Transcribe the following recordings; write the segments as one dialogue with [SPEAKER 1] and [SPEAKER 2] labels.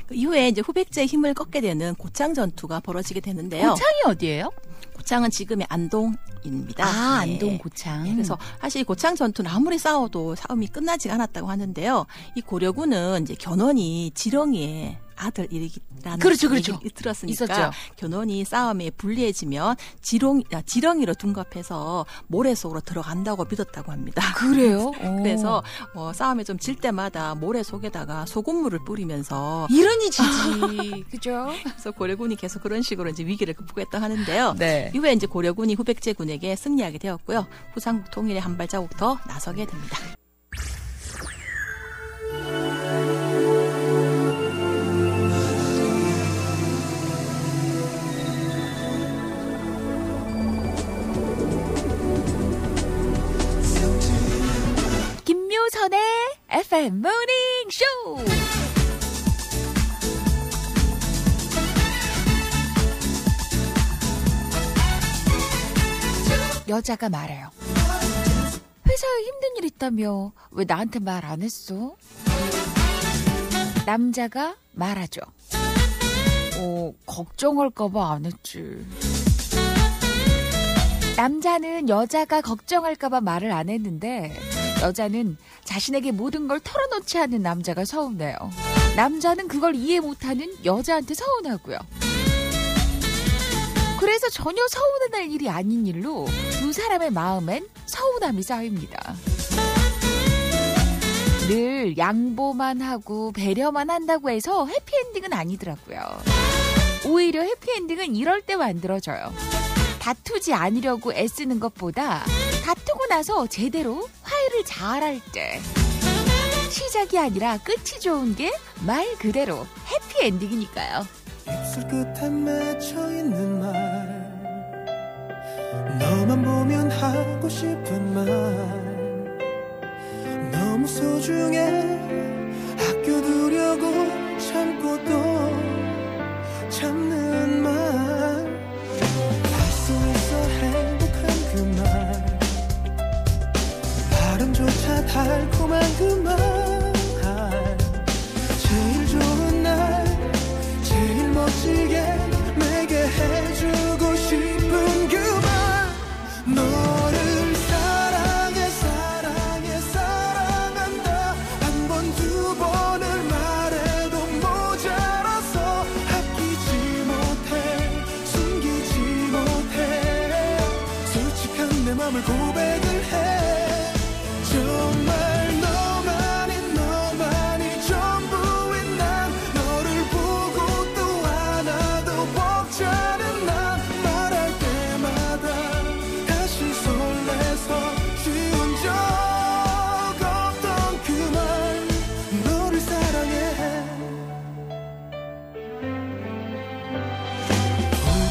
[SPEAKER 1] 그 이후에 이제 후백제의 힘을 꺾게 되는 고창 전투가 벌어지게 되는데요.
[SPEAKER 2] 고창이 어디예요?
[SPEAKER 1] 고창은 지금의 안동입니다.
[SPEAKER 2] 아,
[SPEAKER 1] 네.
[SPEAKER 2] 안동 고창.
[SPEAKER 1] 네, 그래서 사실 고창 전투는 아무리 싸워도 싸움이 끝나지 않았다고 하는데요. 이 고려군은 이제 견훤이 지렁이의 아들이라는
[SPEAKER 2] 그렇죠.
[SPEAKER 1] 얘기를 들었으니까
[SPEAKER 2] 있었죠.
[SPEAKER 1] 견훤이 싸움에 불리해지면 지렁이로 둔갑해서 모래 속으로 들어간다고 믿었다고 합니다.
[SPEAKER 2] 그래요?
[SPEAKER 1] 그래서 싸움에 좀 질 때마다 모래 속에다가 소금물을 뿌리면서
[SPEAKER 2] 이러니 지지. 그죠?
[SPEAKER 1] 그래서 고려군이 계속 그런 식으로 이제 위기를 극복했다 하는데요.
[SPEAKER 2] 네.
[SPEAKER 1] 이후에 이제 고려군이 후백제군에게 승리하게 되었고요. 후삼국 통일에 한 발자국 더 나서게 됩니다.
[SPEAKER 2] 김묘선의 FM 모닝 쇼. 여자가 말해요. 회사에 힘든 일 있다며 왜 나한테 말 안 했어? 남자가 말하죠. 걱정할까봐 안 했지. 남자는 여자가 걱정할까봐 말을 안 했는데 여자는 자신에게 모든 걸 털어놓지 않는 남자가 서운해요. 남자는 그걸 이해 못하는 여자한테 서운하고요. 그래서 전혀 서운할 일이 아닌 일로 두 사람의 마음엔 서운함이 쌓입니다. 늘 양보만 하고 배려만 한다고 해서 해피엔딩은 아니더라고요. 오히려 해피엔딩은 이럴 때 만들어져요. 다투지 않으려고 애쓰는 것보다 다투고 나서 제대로 화해를 잘할 때. 시작이 아니라 끝이 좋은 게 말 그대로 해피엔딩이니까요.
[SPEAKER 3] 입술 끝에 맺혀있는 말 너만 보면 하고 싶은 말 너무 소중해 아껴두려고 참고 또 참는 말 할 수 있어 행복한 그 말 발음조차 달콤한 그 말 제일 좋은 날 제일 멋지게 내게 해주고 싶은 그 말 너를 사랑해 사랑해 사랑한다 한 번 두 번을 말해도 모자라서 아끼지 못해 숨기지 못해 솔직한 내 맘을 고백을 해 정말 너만이 전부인 난 너를 보고 또 하나도 벅차는 난 말할 때마다 다시 설레서 쉬운 적 없던 그 말 너를 사랑해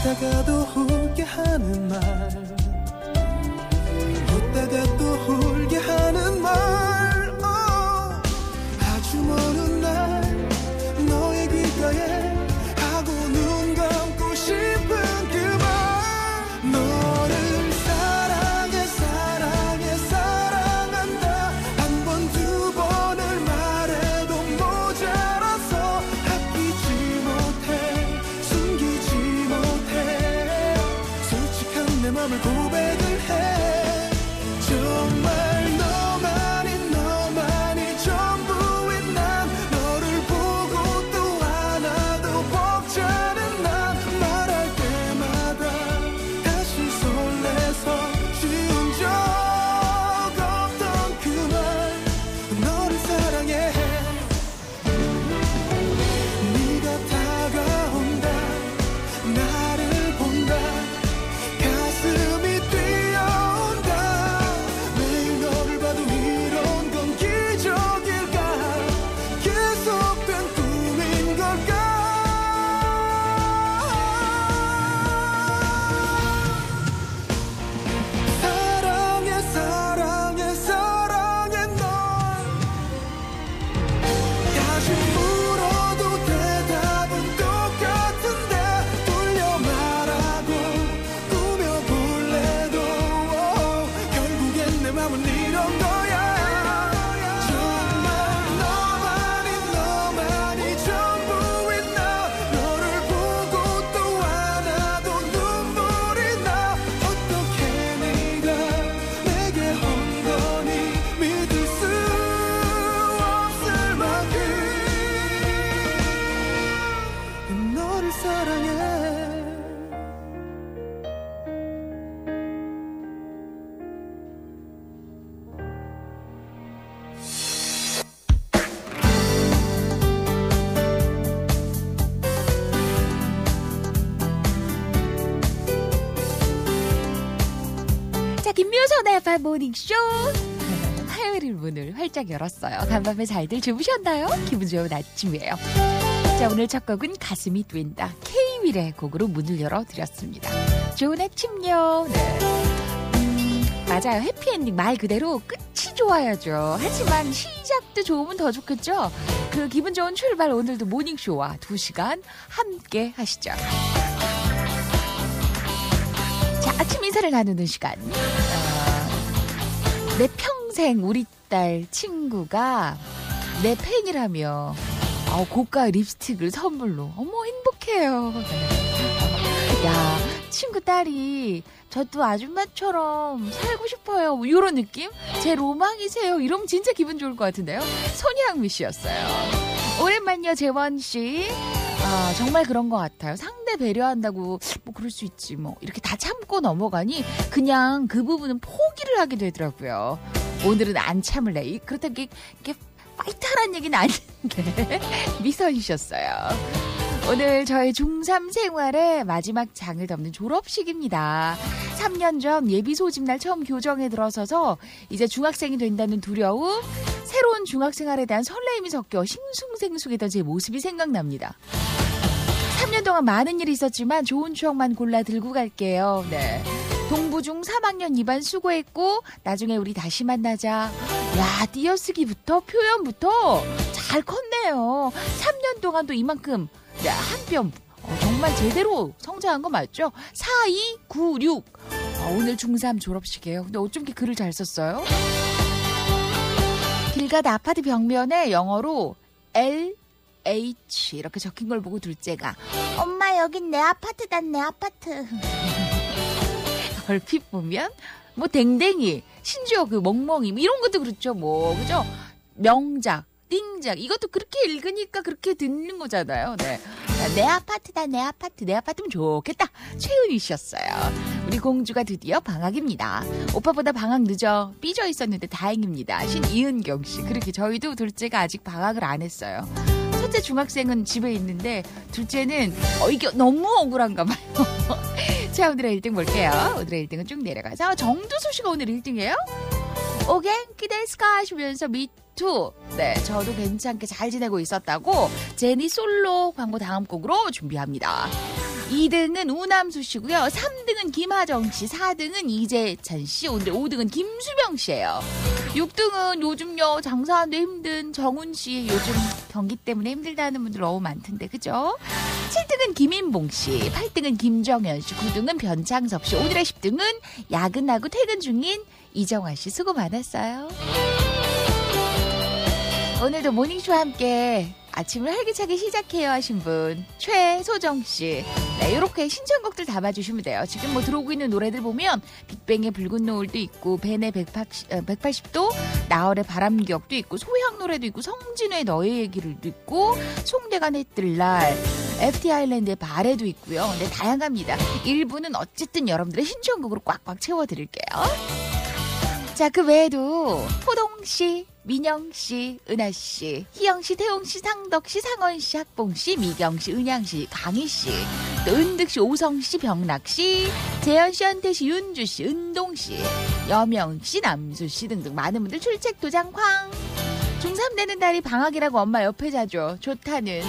[SPEAKER 3] 울다가도 울게 하는 말 웃다가 또 울게 하는 말 아주 먼 날 너의 귓가에 하고 눈 감고 싶은 그 말 너를 사랑해 사랑해 사랑한다 한 번 두 번을 말해도 모자라서 아끼지 못해 숨기지 못해 솔직한 내 맘을
[SPEAKER 2] 김묘선의 FM 모닝쇼. 화요일 문을 활짝 열었어요. 간밤에 잘들 주무셨나요? 기분 좋은 아침이에요. 자, 오늘 첫 곡은 가슴이 뛴다. K-윌의 곡으로 문을 열어드렸습니다. 좋은 아침요. 네. 맞아요. 해피엔딩 말 그대로 끝이 좋아야죠. 하지만 시작도 좋으면 더 좋겠죠. 그 기분 좋은 출발 오늘도 모닝쇼와 2시간 함께 하시죠. 자, 아침 인사를 나누는 시간. 내 평생 우리 딸 친구가 내 팬이라며 고가 립스틱을 선물로. 어머, 행복해요. 야, 친구 딸이 저도 아줌마처럼 살고 싶어요. 뭐 이런 느낌? 제 로망이세요. 이러면 진짜 기분 좋을 것 같은데요. 손희학미 씨였어요. 오랜만요, 재원 씨. 정말 그런 것 같아요. 상대 배려한다고 뭐 그럴 수 있지 뭐 이렇게 다 참고 넘어가니 그냥 그 부분은 포기를 하게 되더라고요. 오늘은 안 참을래. 그렇다고 이렇게 파이트하라는 얘기는 아닌데 미선이셨어요. 오늘 저의 중3 생활의 마지막 장을 덮는 졸업식입니다. 3년 전 예비 소집날 처음 교정에 들어서서 이제 중학생이 된다는 두려움, 새로운 중학생활에 대한 설레임이 섞여 싱숭생숭했던 제 모습이 생각납니다. 3년 동안 많은 일이 있었지만 좋은 추억만 골라 들고 갈게요. 네. 동부중 3학년 2반 수고했고 나중에 우리 다시 만나자. 야, 띄어쓰기부터 표현부터 잘 컸네요. 3년 동안 또 이만큼 한 뼘 정말 제대로 성장한 거 맞죠? 4296 오늘 중3 졸업식이에요. 근데 어쩜 이렇게 글을 잘 썼어요? 길 가다 아파트 벽면에 영어로 LH 이렇게 적힌 걸 보고 둘째가 엄마 여긴 내 아파트다 내 아파트. 얼핏 보면 뭐 댕댕이 심지어 그 멍멍이 이런 것도 그렇죠. 뭐 그죠? 명작 띵작 이것도 그렇게 읽으니까 그렇게 듣는 거잖아요. 네. 내 아파트다 내 아파트 내 아파트면 좋겠다. 최은희 씨였어요. 우리 공주가 드디어 방학입니다. 오빠보다 방학 늦어 삐져 있었는데 다행입니다. 신이은경 씨. 그렇게 저희도 둘째가 아직 방학을 안 했어요. 첫째 중학생은 집에 있는데 둘째는 이게 너무 억울한가 봐요. 자, 오늘의 1등 볼게요. 오늘의 1등은 쭉 내려가서 정두수 씨가 오늘 1등이에요. 오겐키 데스까 하시면서 미투. 네, 저도 괜찮게 잘 지내고 있었다고 제니 솔로 광고 다음 곡으로 준비합니다. 2등은 우남수 씨고요. 3등은 김하정 씨, 4등은 이재찬 씨, 오늘의 5등은 김수병 씨예요. 6등은 요즘요 장사하는데 힘든 정훈 씨. 요즘 경기 때문에 힘들다는 분들 너무 많던데 그죠? 7등은 김인봉 씨, 8등은 김정현 씨, 9등은 변창섭 씨, 오늘의 10등은 야근하고 퇴근 중인 이정화 씨. 수고 많았어요. 오늘도 모닝쇼와 함께 아침을 활기차게 시작해요 하신 분 최소정 씨. 네, 이렇게 신청곡들 담아주시면 돼요. 지금 뭐 들어오고 있는 노래들 보면 빅뱅의 붉은 노을도 있고 벤의 180도, 나얼의 바람기억도 있고 소향 노래도 있고 성진우의 너의 얘기를도 있고 송대관의 뜰날, FT 아일랜드의 발에도 있고요. 네, 다양합니다. 일부는 어쨌든 여러분들의 신청곡으로 꽉꽉 채워드릴게요. 자, 그 외에도 호동씨, 민영씨, 은하씨, 희영씨, 태용씨, 상덕씨, 상원씨, 학봉씨, 미경씨, 은양씨, 강희씨, 또 은득씨, 오성씨, 병락씨, 재현씨, 현태씨, 윤주씨, 은동씨, 여명씨, 남수씨 등등 많은 분들 출첵 도장 쾅. 중3 되는 딸이 방학이라고 엄마 옆에 자죠. 좋다는.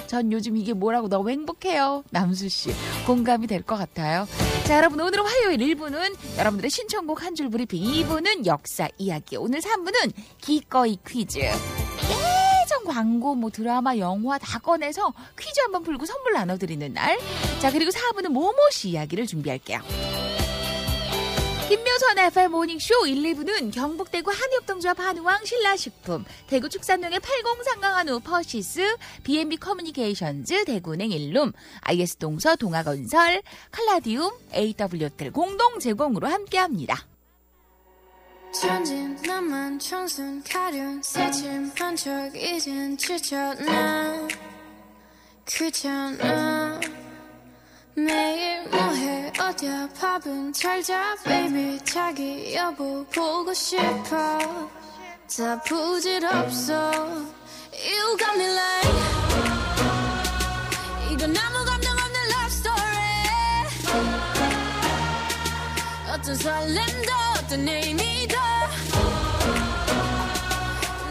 [SPEAKER 2] 전 요즘 이게 뭐라고 너무 행복해요. 남수씨 공감이 될 것 같아요. 자, 여러분 오늘은 화요일 1부는 여러분들의 신청곡 한 줄 브리핑, 2부는 역사 이야기, 오늘 3부는 기꺼이 퀴즈. 예전 광고 뭐 드라마 영화 다 꺼내서 퀴즈 한번 풀고 선물 나눠드리는 날. 자, 그리고 4부는 모모씨 이야기를 준비할게요. 김묘선 FM 모닝쇼 1, 2부는 경북대구 한의협동조합 한우왕 신라식품, 대구 축산동의 80상강 한우 퍼시스, B&B 커뮤니케이션즈, 대구은행 일룸, IS 동서 동아건설, 칼라디움, AW호텔 공동 제공으로 함께합니다.
[SPEAKER 4] 천진 나만 청순 가련 새침한 척 이젠 지쳤나 귀찮아 매일 뭐해 어디야 밥은 잘자 baby 자기 여보 보고 싶어 다 부질없어 You got me like 이건 아무 감정 없는 love story 어떤 설렘도 어떤 의미도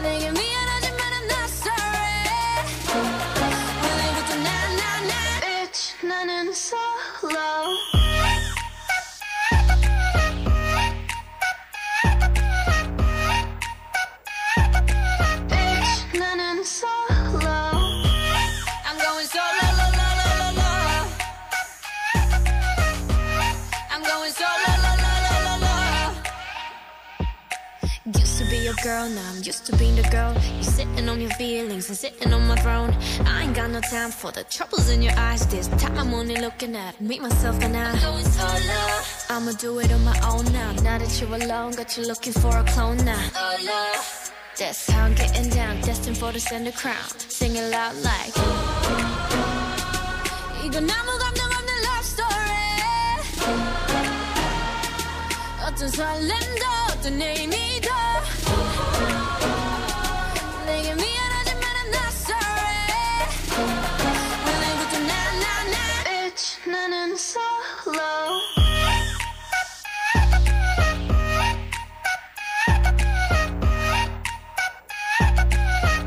[SPEAKER 4] 내게 미안하지만 I'm not sorry 오늘부터 나 Bitch 나는 solo Bitch 나는 solo I'm going solo la la la la la I'm going solo la la la la la Used to be your girl, now I'm used to being the girl. You sitting on your feelings and sitting on my throne. I ain't got no time for the troubles in your eyes. This time I'm only looking at me, myself, and I. I'm going solo. I'ma do it on my own now. Now that you're alone, got you looking for a clone now. Solo. That's how I'm getting down, destined for the center crown. Sing it loud like. 이건 아무 감정 없는 love story. 어떤 설렘도 어떤 의미도 내게 미안하지만 I'm not sorry 오늘부터 나 Bitch 나는 solo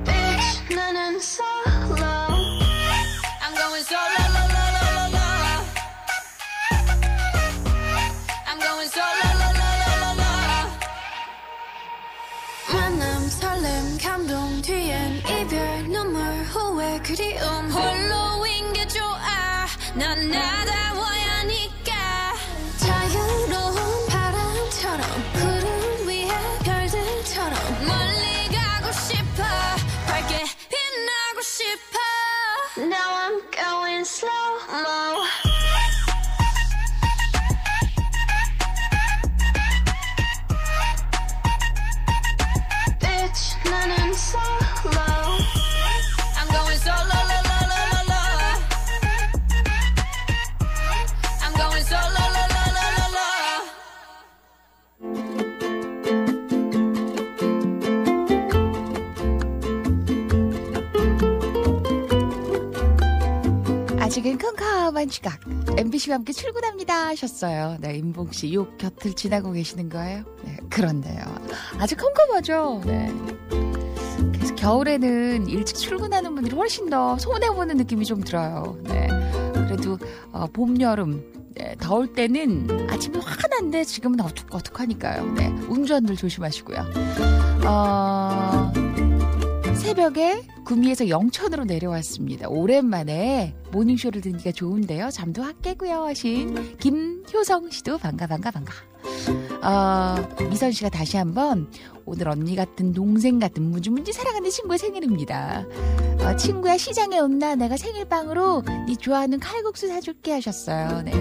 [SPEAKER 4] Bitch 나는 solo I'm going solo la la la la la I'm going solo la la la la la 만남 설렘 감동 뒤엔 이별 눈물 후회 그리움 홀로인 게 좋아 난 나다워야 하니까 자유로운 바람처럼 구름 위에 별들처럼 멀리 가고 싶어 밝게 빛나고 싶어 Now I'm going slow-mo Bitch 나는 solo I'm going solo la la la la la I'm going solo la la la la la
[SPEAKER 2] 아직은 컴컴한 시각 MBC와 함께 출근합니다 하셨어요. 네, 임봉씨 요 곁을 지나고 계시는 거예요? 네, 그런데요 아직 컴컴하죠. 네. 그래서 겨울에는 일찍 출근하는 분들이 훨씬 더 손해보는 느낌이 좀 들어요. 네. 그래도 봄, 여름 네, 더울 때는 아침이 환한데 지금은 어둑어둑하니까요. 네, 운전들 조심하시고요. 새벽에 구미에서 영천으로 내려왔습니다. 오랜만에 모닝쇼를 듣니까 좋은데요. 잠도 확 깨고요 하신 김효성 씨도 반가. 미선 씨가 다시 한번 오늘 언니 같은 동생 같은 무지무지 사랑하는 친구의 생일입니다. 친구야 시장에 온나 내가 생일빵으로 네 좋아하는 칼국수 사줄게 하셨어요. 네.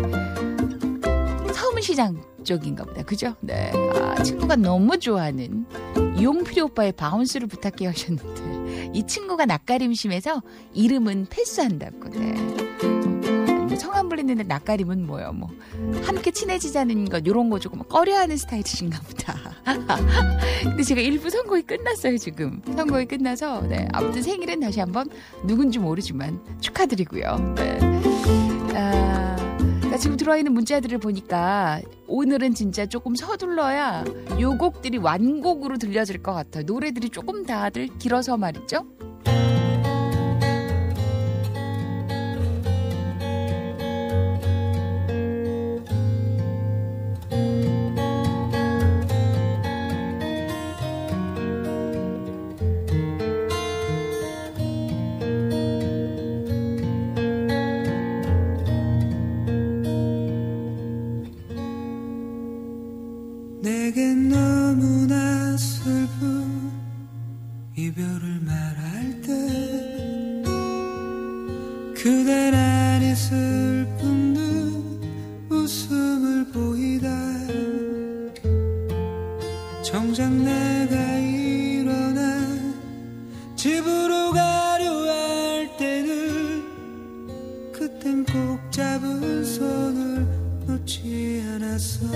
[SPEAKER 2] 서문시장 쪽인가 보다. 그죠? 네. 친구가 너무 좋아하는 용필이 오빠의 바운스를 부탁해 하셨는데 이 친구가 낯가림 심해서 이름은 패스한다고. 네. 성함 불리는데 낯가림은 뭐요? 뭐 함께 친해지자는 것 요런 거 조금 꺼려하는 스타일이신가 보다. 근데 제가 일부 선곡이 끝났어요 지금. 선곡이 끝나서 네. 아무튼 생일은 다시 한번 누군지 모르지만 축하드리고요. 네. 지금 들어와 있는 문자들을 보니까 오늘은 진짜 조금 서둘러야 요 곡들이 완곡으로 들려질 것 같아요. 노래들이 조금 다들 길어서 말이죠.
[SPEAKER 3] 내겐 너무나 슬픈 이별을 말할 때 그댄 아니 슬픈 눈 웃음을 보이다 정작 내가 일어나 집으로 가려 할 때는 그땐 꼭 잡은 손을 놓지 않았어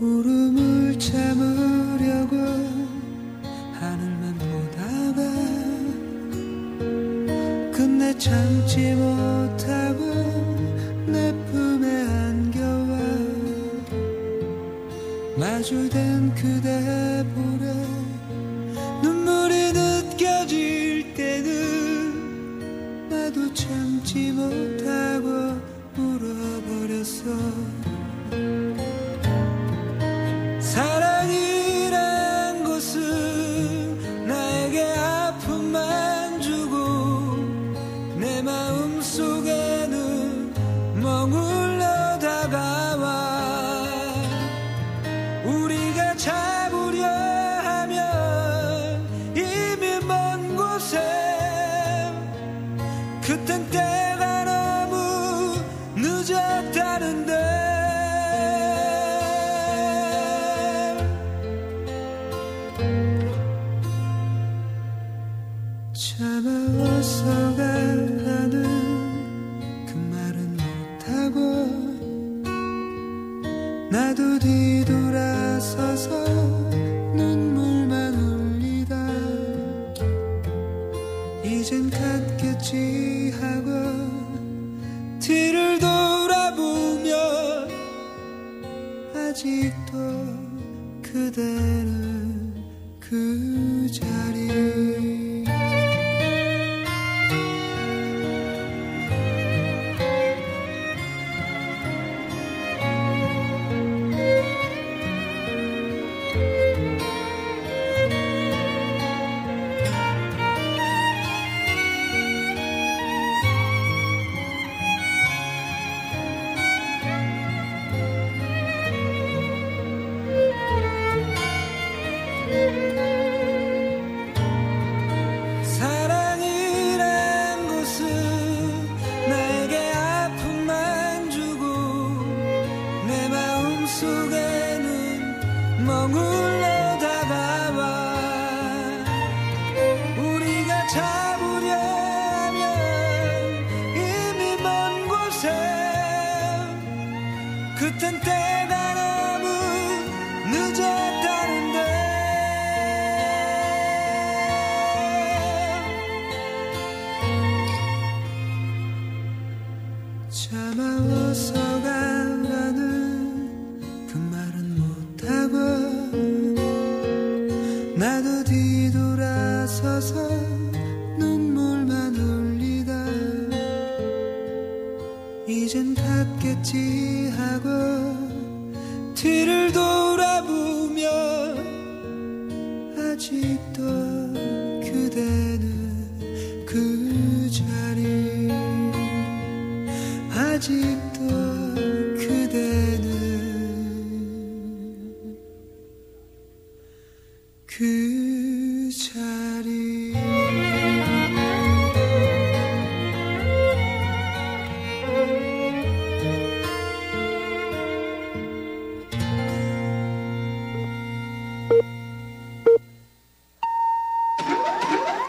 [SPEAKER 3] 울음을 참으려고 하늘만 보다가 끝내 참지 못하고 내 품에 안겨와 마주된 그대 볼에 눈물이 느껴질 때는 나도 참지 못하고 울어버렸어. 사랑이란 것은 나에게 아픔만 주고 내 마음 속에는 머물러 다가와 우리가 잡으려 하면 이미 먼 곳에 그땐 때가 너무 늦었다는데 참아왔어 가라는 그 말은 못하고 나도 뒤돌아서서 눈물만 흘리다 이젠 갔겠지 하고 뒤를 돌아보며 아직도 그대는 그 자리 사랑이란 것은 나에게 아픔만 주고 내 마음 속에는 머물러 다가와 우리가 잡으려 하면 이미 먼 곳에 그땐 때가 너무 늦었다는데 참아와서 가라는 그 말은 못하고 나도 뒤돌아서서 눈물만 흘리다 이젠 갔겠지 하고 뒤를 돌아보며 아직도 그대는 그 자리 아직도 그대는 그 자리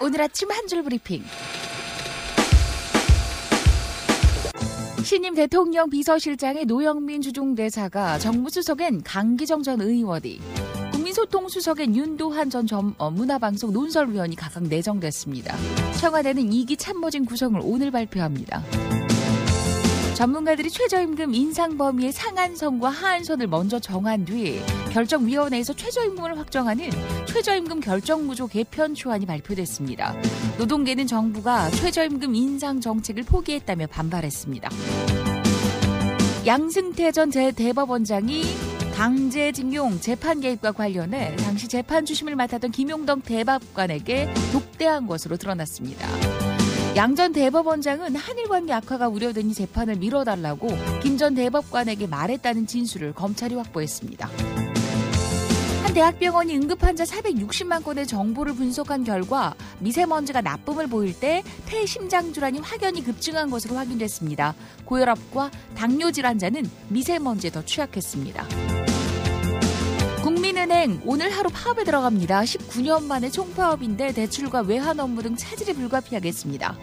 [SPEAKER 2] 오늘 아침 한 줄 브리핑. 신임 대통령 비서실장의 노영민 주중대사가 정무수석엔 강기정 전 의원이, 국민소통수석엔 윤도한 전 문화방송 논설위원이 각각 내정됐습니다. 청와대는 2기 참모진 구성을 오늘 발표합니다. 전문가들이 최저임금 인상 범위의 상한선과 하한선을 먼저 정한 뒤 결정위원회에서 최저임금을 확정하는 최저임금 결정구조 개편 초안이 발표됐습니다. 노동계는 정부가 최저임금 인상 정책을 포기했다며 반발했습니다. 양승태 전 대법원장이 강제징용 재판 개입과 관련해 당시 재판 주심을 맡았던 김용덕 대법관에게 독대한 것으로 드러났습니다. 양 전 대법원장은 한일관계 악화가 우려되니 재판을 미뤄달라고 김 전 대법관에게 말했다는 진술을 검찰이 확보했습니다. 한 대학병원이 응급환자 460만 건의 정보를 분석한 결과 미세먼지가 나쁨을 보일 때 폐심장 질환이 확연히 급증한 것으로 확인됐습니다. 고혈압과 당뇨 질환자는 미세먼지에 더 취약했습니다. 국민은행 오늘 하루 파업에 들어갑니다. 19년 만에 총파업인데 대출과 외환 업무 등 차질이 불가피하겠습니다.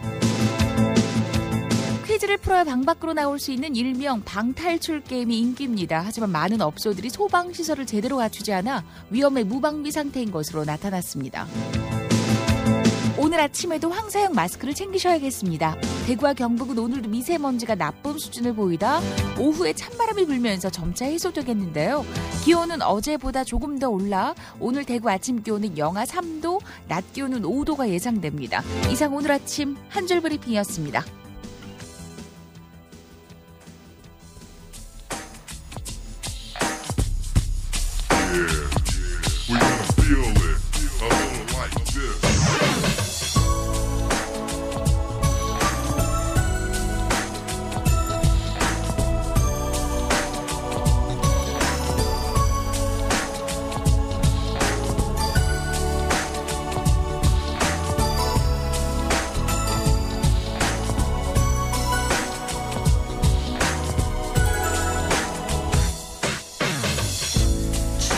[SPEAKER 2] 퀴즈를 풀어야 방 밖으로 나올 수 있는 일명 방탈출 게임이 인기입니다. 하지만 많은 업소들이 소방시설을 제대로 갖추지 않아 위험의 무방비 상태인 것으로 나타났습니다. 오늘 아침에도 황사형 마스크를 챙기셔야겠습니다. 대구와 경북은 오늘도 미세먼지가 나쁨 수준을 보이다 오후에 찬바람이 불면서 점차 해소되겠는데요. 기온은 어제보다 조금 더 올라 오늘 대구 아침 기온은 영하 3도, 낮 기온은 5도가 예상됩니다. 이상 오늘 아침 한 줄 브리핑이었습니다.
[SPEAKER 5] We're gonna feel it a little like this.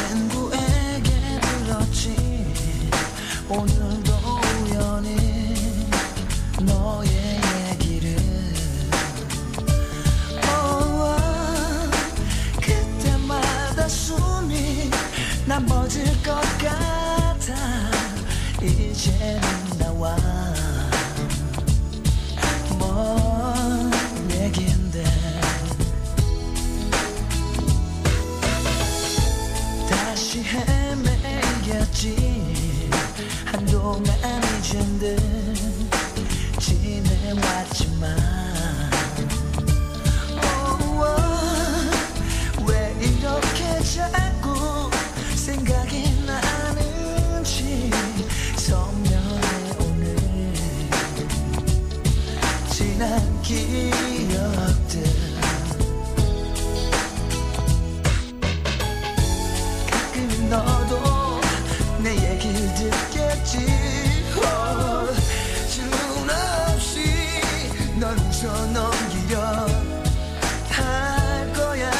[SPEAKER 3] 친구에게 들었지 오늘도 우연히 너의 얘기를 그때마다 숨이 나 멎을 것 같아 이제는 나와 뭔 얘긴데 다시 헤매겠지 한동안 잊은 듯 지내왔지만 왜 이렇게 자꾸 생각이 나는지 선명해 오늘 지난 기억들 너도 내 얘기를 듣겠지 질문 없이 널 웃어 넘기려 할 거야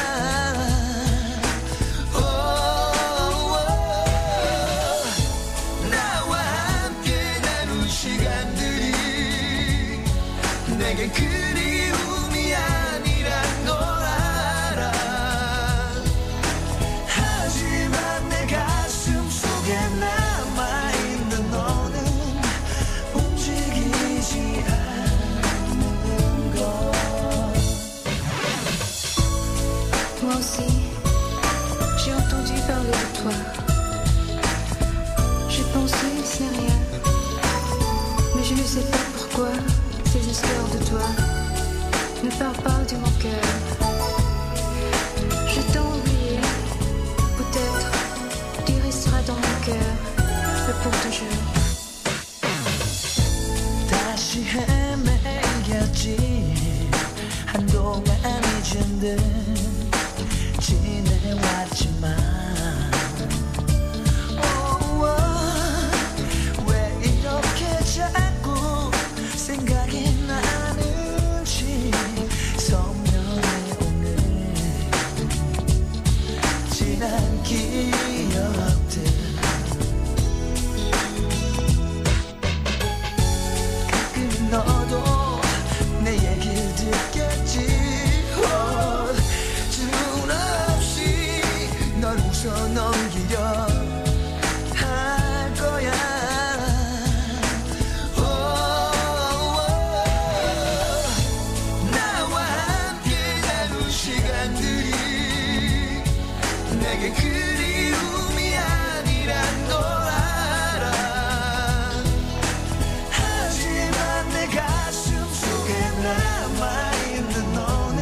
[SPEAKER 3] 나와 함께 나눈 시간들이 내게 그리움이 아니란 걸 알아 하지만 내 가슴 속에 남아있는 너는 움직이지 않는 것
[SPEAKER 4] Moi aussi, j'ai entendu parler de toi. J'ai pensé, c'est rien. Mais je ne sais pas pourquoi ces histoires de toi ne parlent pas de mon cœur. Je t'ai oublié, peut-être tu resteras dans mon cœur, mais pour toujours.
[SPEAKER 3] 다시 헤매겠지 한동안 잊은 듯 지내왔지만 왜 이렇게 자꾸 생각이 나는지 선명해 오늘 지난 기억들 가끔 너도 내 얘기를 듣겠지 질문 없이 널 웃어 넘기려 할 거야 나와 함께 나눈 시간들이 내게 그리움이 아니란 걸 알아 하지만 내 가슴 속에 남아있는 너는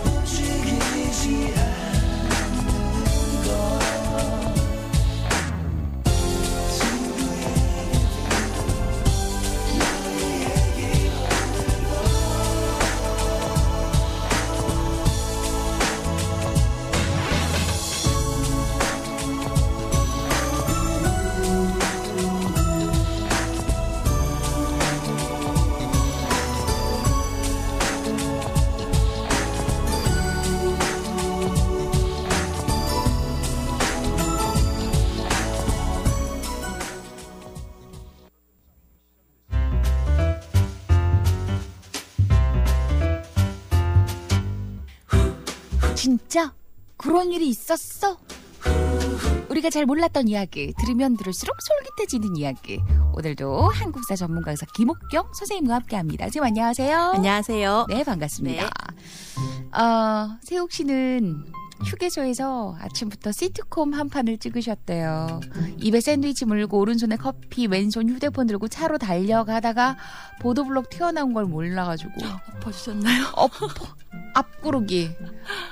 [SPEAKER 3] 움직이지 않는 것
[SPEAKER 2] 진짜? 그런 일이 있었어? 우리가 잘 몰랐던 이야기, 들으면 들을수록 솔깃해지는 이야기. 오늘도 한국사 전문 강사 김옥경 선생님과 함께합니다. 선생님 안녕하세요.
[SPEAKER 1] 안녕하세요.
[SPEAKER 2] 네, 반갑습니다.
[SPEAKER 1] 네.
[SPEAKER 2] 세옥 씨는 휴게소에서 아침부터 시트콤 한 판을 찍으셨대요. 입에 샌드위치 물고 오른손에 커피, 왼손 휴대폰 들고 차로 달려가다가 보도블록 튀어나온 걸 몰라가지고
[SPEAKER 1] 엎어주셨나요?
[SPEAKER 2] 앞구르기,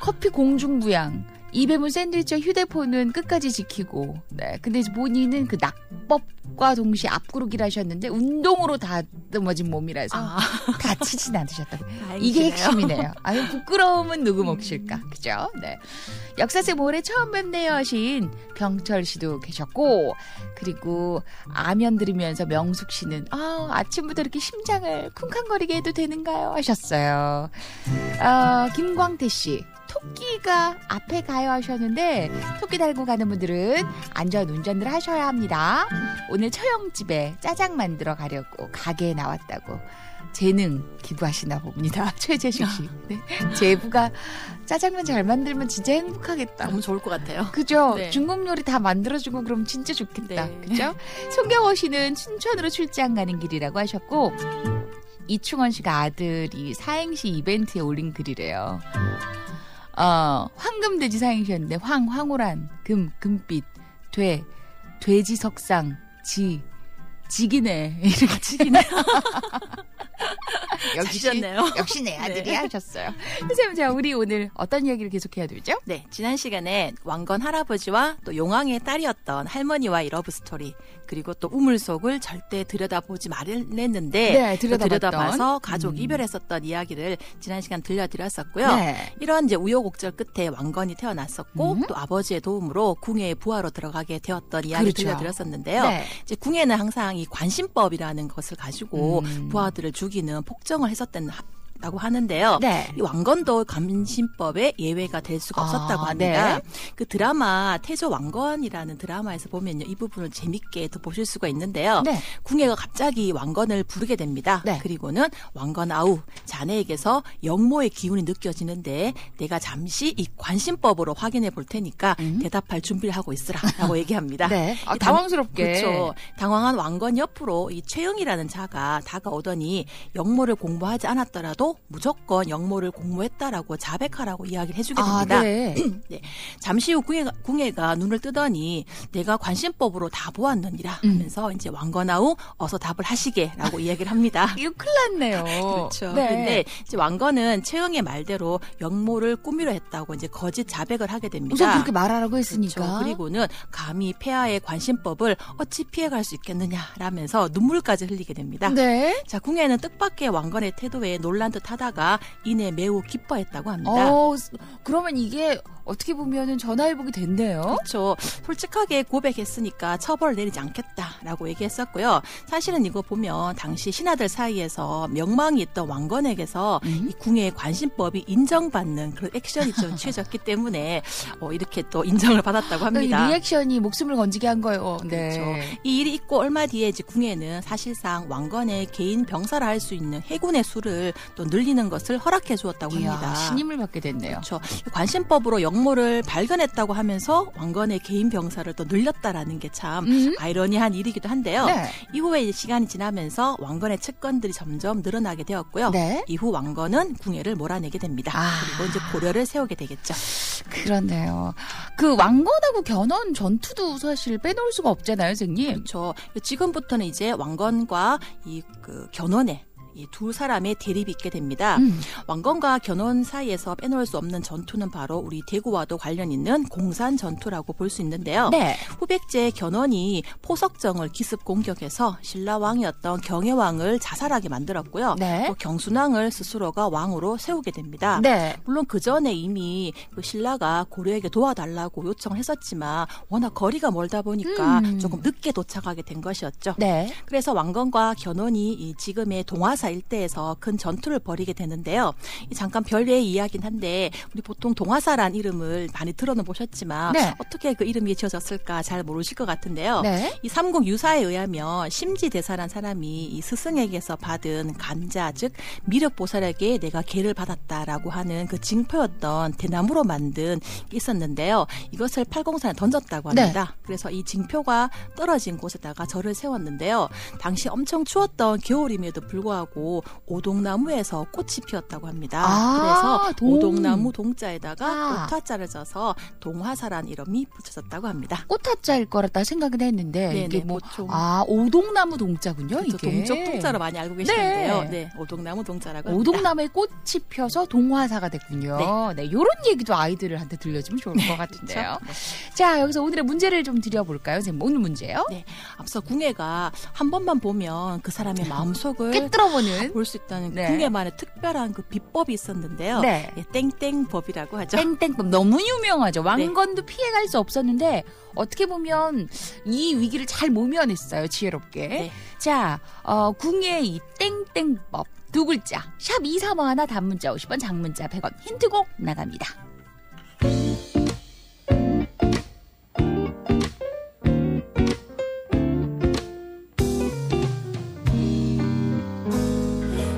[SPEAKER 2] 커피 공중부양, 입에 문 샌드위치와 휴대폰은 끝까지 지키고. 네, 근데 이제 본인은 그 낙법과 동시에 앞구르기를 하셨는데 운동으로 다듬어진 몸이라서 다치진 않으셨다고. 이게 핵심이네요. 아유, 부끄러움은 누구 몫일까, 그죠? 네. 역사쌤 올해 처음 뵙네요 하신 병철 씨도 계셨고, 그리고 아면 들으면서 명숙 씨는 아침부터 이렇게 심장을 쿵쾅거리게 해도 되는가요 하셨어요. 김광태 씨, 토끼가 앞에 가요 하셨는데, 토끼 달고 가는 분들은 안전 운전을 하셔야 합니다. 오늘 처형집에 짜장 만들어 가려고 가게에 나왔다고 재능 기부하시나 봅니다. 최재식 씨. 네. 제부가 짜장면 잘 만들면 진짜 행복하겠다.
[SPEAKER 1] 너무 좋을 것 같아요.
[SPEAKER 2] 그죠?
[SPEAKER 1] 네.
[SPEAKER 2] 중국 요리 다 만들어주고 그럼 진짜 좋겠다.
[SPEAKER 1] 네.
[SPEAKER 2] 그죠? 송경호 씨는 춘천으로 출장 가는 길이라고 하셨고, 이충원 씨가 아들이 사행시 이벤트에 올린 글이래요. 황금돼지 사행시였는데, 황홀한, 금빛, 돼지석상, 지기네. 이렇게
[SPEAKER 1] 지기네.
[SPEAKER 2] 역시 내 아들이
[SPEAKER 1] 네.
[SPEAKER 2] 하셨어요. 선생님, 자, 우리 오늘 어떤 이야기를 계속해야 되죠?
[SPEAKER 1] 네, 지난 시간에 왕건 할아버지와 또 용왕의 딸이었던 할머니와의 러브 스토리, 그리고 또 우물속을 절대 들여다보지 말랬는데
[SPEAKER 2] 네,
[SPEAKER 1] 들여다봐서 가족 이별했었던 이야기를 지난 시간 들려드렸었고요.
[SPEAKER 2] 네.
[SPEAKER 1] 이런 이제 우여곡절 끝에 왕건이 태어났었고 또 아버지의 도움으로 궁예의 부하로 들어가게 되었던 이야기
[SPEAKER 2] 그렇죠.
[SPEAKER 1] 들려드렸었는데요.
[SPEAKER 2] 네.
[SPEAKER 1] 이제 궁예는 항상 이 관심법이라는 것을 가지고 부하들을 죽이는 폭정을 했었다고 하는데요.
[SPEAKER 2] 네.
[SPEAKER 1] 이 왕건도 관심법에 예외가 될 수가 없었다고 합니다.
[SPEAKER 2] 네.
[SPEAKER 1] 그 드라마 태조 왕건이라는 드라마에서 보면요, 이 부분을 재밌게 또 보실 수가 있는데요.
[SPEAKER 2] 네.
[SPEAKER 1] 궁예가 갑자기 왕건을 부르게 됩니다.
[SPEAKER 2] 네.
[SPEAKER 1] 그리고는 왕건 아우, 자네에게서 영모의 기운이 느껴지는데 내가 잠시 이 관심법으로 확인해 볼 테니까 대답할 준비를 하고 있으라라고 얘기합니다.
[SPEAKER 2] 네.
[SPEAKER 1] 이
[SPEAKER 2] 당황스럽게.
[SPEAKER 1] 그렇죠. 당황한 왕건 옆으로 이 최영이라는 자가 다가오더니 영모를 공부하지 않았더라도 무조건 영모를 공부했다라고 자백하라고 이야기를 해주게 됩니다.
[SPEAKER 2] 네.
[SPEAKER 1] 네. 잠시 후 궁예가 눈을 뜨더니 내가 관심법으로 다 보았느니라 하면서 이제 왕건아우 어서 답을 하시게라고 이야기를 합니다.
[SPEAKER 2] 이거 큰일 났네요.
[SPEAKER 1] 그렇죠.
[SPEAKER 2] 네.
[SPEAKER 1] 근데 이제 왕건은 최영의 말대로 영모를 꾸미려 했다고 이제 거짓 자백을 하게 됩니다.
[SPEAKER 2] 우선 그렇게 말하라고 했으니까.
[SPEAKER 1] 그렇죠. 그리고는 감히 폐하의 관심법을 어찌 피해갈 수 있겠느냐라면서 눈물까지 흘리게 됩니다.
[SPEAKER 2] 네.
[SPEAKER 1] 자, 궁예는 뜻밖의 왕건의 태도에 놀란 듯 하다가 이내 매우 기뻐했다고 합니다.
[SPEAKER 2] 그러면 이게 어떻게 보면은 전화위복이 됐네요.
[SPEAKER 1] 그렇죠. 솔직하게 고백했으니까 처벌을 내리지 않겠다라고 얘기했었고요. 사실은 이거 보면 당시 신하들 사이에서 명망이 있던 왕건에게서 이 궁예의 관심법이 인정받는 그런 액션이 좀 취해졌기 때문에 이렇게 또 인정을 받았다고 합니다.
[SPEAKER 2] 이 리액션이 목숨을 건지게 한 거예요. 네.
[SPEAKER 1] 그렇죠. 이 일이 있고 얼마 뒤에 이제 궁예는 사실상 왕건의 개인 병사를 할 수 있는 해군의 수를 또 늘리는 것을 허락해 주었다고 합니다.
[SPEAKER 2] 신임을 받게 됐네요.
[SPEAKER 1] 그렇죠. 관심법으로 영모를 발견했다고 하면서 왕건의 개인 병사를 또 늘렸다라는 게 참 아이러니한 일이기도 한데요.
[SPEAKER 2] 네.
[SPEAKER 1] 이후에 이제 시간이 지나면서 왕건의 측근들이 점점 늘어나게 되었고요.
[SPEAKER 2] 네.
[SPEAKER 1] 이후 왕건은 궁예를 몰아내게 됩니다. 그리고 이제 고려를 세우게 되겠죠.
[SPEAKER 2] 그렇네요. 그 왕건하고 견훤 전투도 사실 빼놓을 수가 없잖아요, 선생님.
[SPEAKER 1] 그렇죠. 지금부터는 이제 왕건과 이 그 견훤의 이 두 사람의 대립이 있게 됩니다. 왕건과 견훤 사이에서 빼놓을 수 없는 전투는 바로 우리 대구와도 관련 있는 공산 전투라고 볼 수 있는데요.
[SPEAKER 2] 네.
[SPEAKER 1] 후백제 견훤이 포석정을 기습 공격해서 신라왕이었던 경혜왕을 자살하게 만들었고요.
[SPEAKER 2] 네.
[SPEAKER 1] 또 경순왕을 스스로가 왕으로 세우게 됩니다.
[SPEAKER 2] 네.
[SPEAKER 1] 물론 그 전에 이미 그 신라가 고려에게 도와달라고 요청을 했었지만 워낙 거리가 멀다 보니까 조금 늦게 도착하게 된 것이었죠.
[SPEAKER 2] 네.
[SPEAKER 1] 그래서 왕건과 견훤이 이 지금의 동화산 동화사 일대에서 큰 전투를 벌이게 되는데요. 잠깐 별개의 이야기긴 한데 우리 보통 동화사란 이름을 많이 들어는 보셨지만
[SPEAKER 2] 네.
[SPEAKER 1] 어떻게 그 이름이 지어졌을까 잘 모르실 것 같은데요.
[SPEAKER 2] 네.
[SPEAKER 1] 이 삼국 유사에 의하면 심지대사란 사람이 이 스승에게서 받은 간자 즉 미륵보살에게 내가 계를 받았다라고 하는 그 징표였던 대나무로 만든 게 있었는데요. 이것을 팔공산에 던졌다고 합니다. 그래서 이 징표가 떨어진 곳에다가 절을 세웠는데요. 당시 엄청 추웠던 겨울임에도 불구하고 오동나무에서 꽃이 피었다고 합니다. 그래서 오동나무 동자에다가 꽃화자를 져서 동화사란 이름이 붙여졌다고 합니다.
[SPEAKER 2] 꽃화자일 거라다 생각은 했는데
[SPEAKER 1] 네네,
[SPEAKER 2] 이게 뭐
[SPEAKER 1] 보통.
[SPEAKER 2] 오동나무 동자군요.
[SPEAKER 1] 그렇죠.
[SPEAKER 2] 이게
[SPEAKER 1] 동적 동자로 많이 알고 계시는데요. 네, 오동나무 동자라고 합니다.
[SPEAKER 2] 오동나무에 꽃이 펴서 동화사가 됐군요. 네, 이런 얘기도 아이들한테 들려주면 좋을 것 같은데요.
[SPEAKER 1] 그렇죠?
[SPEAKER 2] 자, 여기서 오늘의 문제를 좀 드려볼까요? 선생님, 오늘 문제요?
[SPEAKER 1] 네, 앞서 궁예가 한 번만 보면 그 사람의 마음속을
[SPEAKER 2] 꿰뚫어보는
[SPEAKER 1] 볼 수 있다는
[SPEAKER 2] 네.
[SPEAKER 1] 궁예만의 특별한 그 비법이 있었는데요.
[SPEAKER 2] 네.
[SPEAKER 1] 예, 땡땡법이라고 하죠.
[SPEAKER 2] 땡땡법 너무 유명하죠. 왕건도 피해갈 수 없었는데 어떻게 보면 이 위기를 잘 모면했어요. 지혜롭게.
[SPEAKER 1] 네.
[SPEAKER 2] 자, 궁예의 이 땡땡법 두 글자 샵 231 단문자 50원 장문자 100원 힌트곡 나갑니다.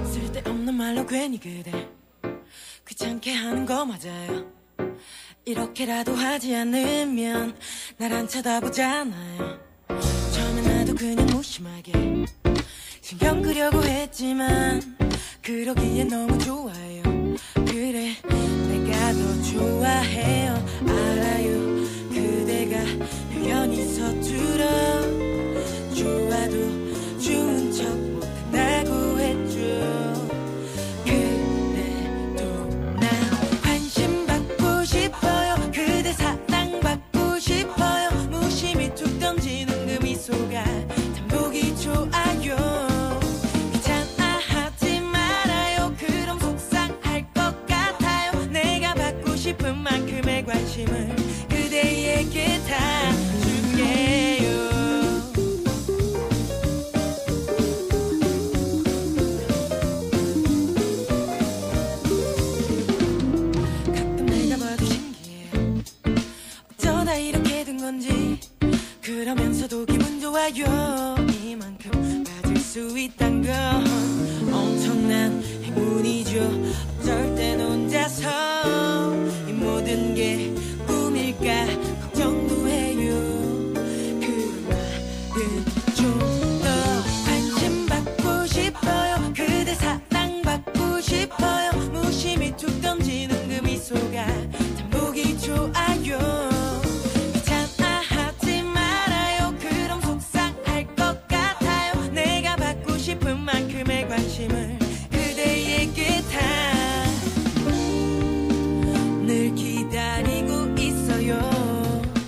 [SPEAKER 3] 쓸데없는 말로 괜히 그대 귀찮게 하는 거 맞아요. 이렇게라도 하지 않으면 날 안 쳐다보잖아요. 처음에 나도 그냥 무심하게 신경 끄려고 했지만 그러기에 너무 좋아요. 그래 내가 더 좋아해요. 알아요 그대가 표현이 서툴어 좋아도 좋은 척 못한다고 했죠. 그래도 난 관심 받고 싶어요. 그대 사랑받고 싶어요. 무심히 툭 던지는 그 미소가 참 보기 좋아요. 귀찮아하지 말아요. 그럼 속상할 것 같아요. 내가 받고 싶은 만큼의 관심을 그대에게 다 줄게요. 가끔 내가 봐도 신기해. 어쩌다 이렇게 된 건지. 그러면서도 기분 좋아요. 이만큼 빠질 수 있단 건 엄청난 행운이죠. 어쩔 땐 혼자서 이 모든 게 꿈일까 걱정도 해요. 그 말은 좀 더 관심 받고 싶어요. 그대 사랑받고 싶어요. 무심히 툭 던지는 그 미소가 참 보기 좋아요. 귀찮아하지 말아요. 그럼 속상할 것 같아요. 내가 받고 싶은 만큼의 관심을 그대에게 다 늘 기다리고 있어요.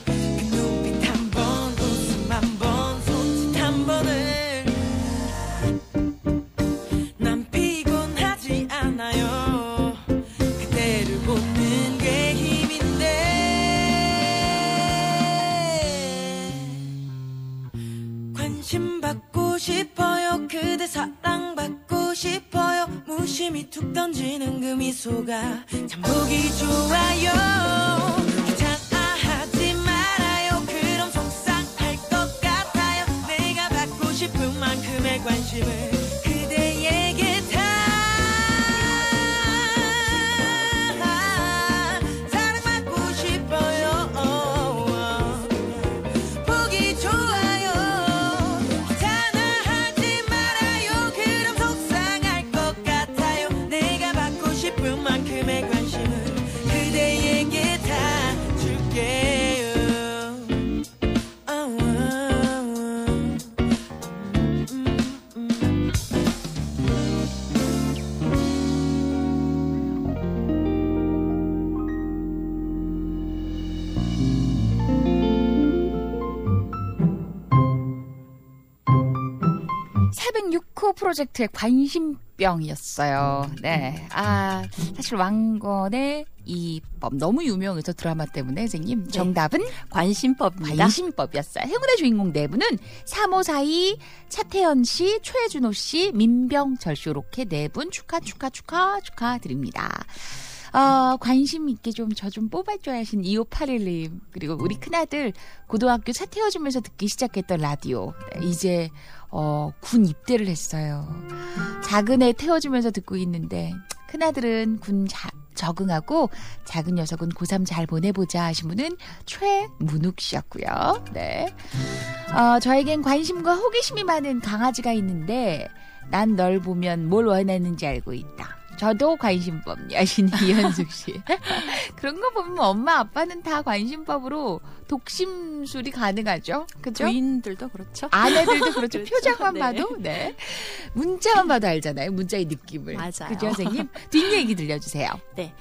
[SPEAKER 3] 그 눈빛 한 번, 웃음 한 번, 손짓 한 번을 난 피곤하지 않아요. 그대를 보는 게 힘인데 관심 받고 싶어요. 그대 사랑받고 싶어요. 무심히 툭 던지는 그 미소가 참 보기 좋아요. 귀찮아하지 말아요. 그럼 속상할 것 같아요. 내가 받고 싶은 만큼의 관심을 그대에게 다 사랑받고 싶어요. 보기 좋아요. 귀찮아하지 말아요. 그럼 속상할 것 같아요. 내가 받고 싶은 만큼의 관심을 그대에게 다 줄게요.
[SPEAKER 2] 호 프로젝트의 관심법 폐병이었어요. 네. 사실 왕건의 이 법 너무 유명해서 드라마 때문에 선생님 정답은
[SPEAKER 1] 관심법입니다.
[SPEAKER 2] 관심법이었어요. 행운의 주인공 네 분은 3542 차태현 씨, 최준호 씨, 민병철 씨 이렇게 네 분 축하드립니다. 관심 있게 저 좀 뽑아줘야 하신 2581님 그리고 우리 큰아들 고등학교 차 태워주면서 듣기 시작했던 라디오 이제 군 입대를 했어요. 작은 애 태워주면서 듣고 있는데 큰아들은 군 적응하고 작은 녀석은 고3 잘 보내보자 하신 분은 최문욱 씨였고요. 네. 저에겐 관심과 호기심이 많은 강아지가 있는데 난 널 보면 뭘 원하는지 알고 있다. 저도 관심법 여신 이현숙 씨. 그런 거 보면 엄마 아빠는 다 관심법으로 독심술이 가능하죠. 그죠?
[SPEAKER 1] 부인들도 그렇죠.
[SPEAKER 2] 아내들도 그렇죠.
[SPEAKER 1] 그렇죠.
[SPEAKER 2] 표정만
[SPEAKER 1] 네.
[SPEAKER 2] 봐도 네. 문자만 봐도 알잖아요. 문자의 느낌을.
[SPEAKER 1] 맞아요.
[SPEAKER 2] 그죠, 선생님? 뒷얘기 들려주세요.
[SPEAKER 1] 네.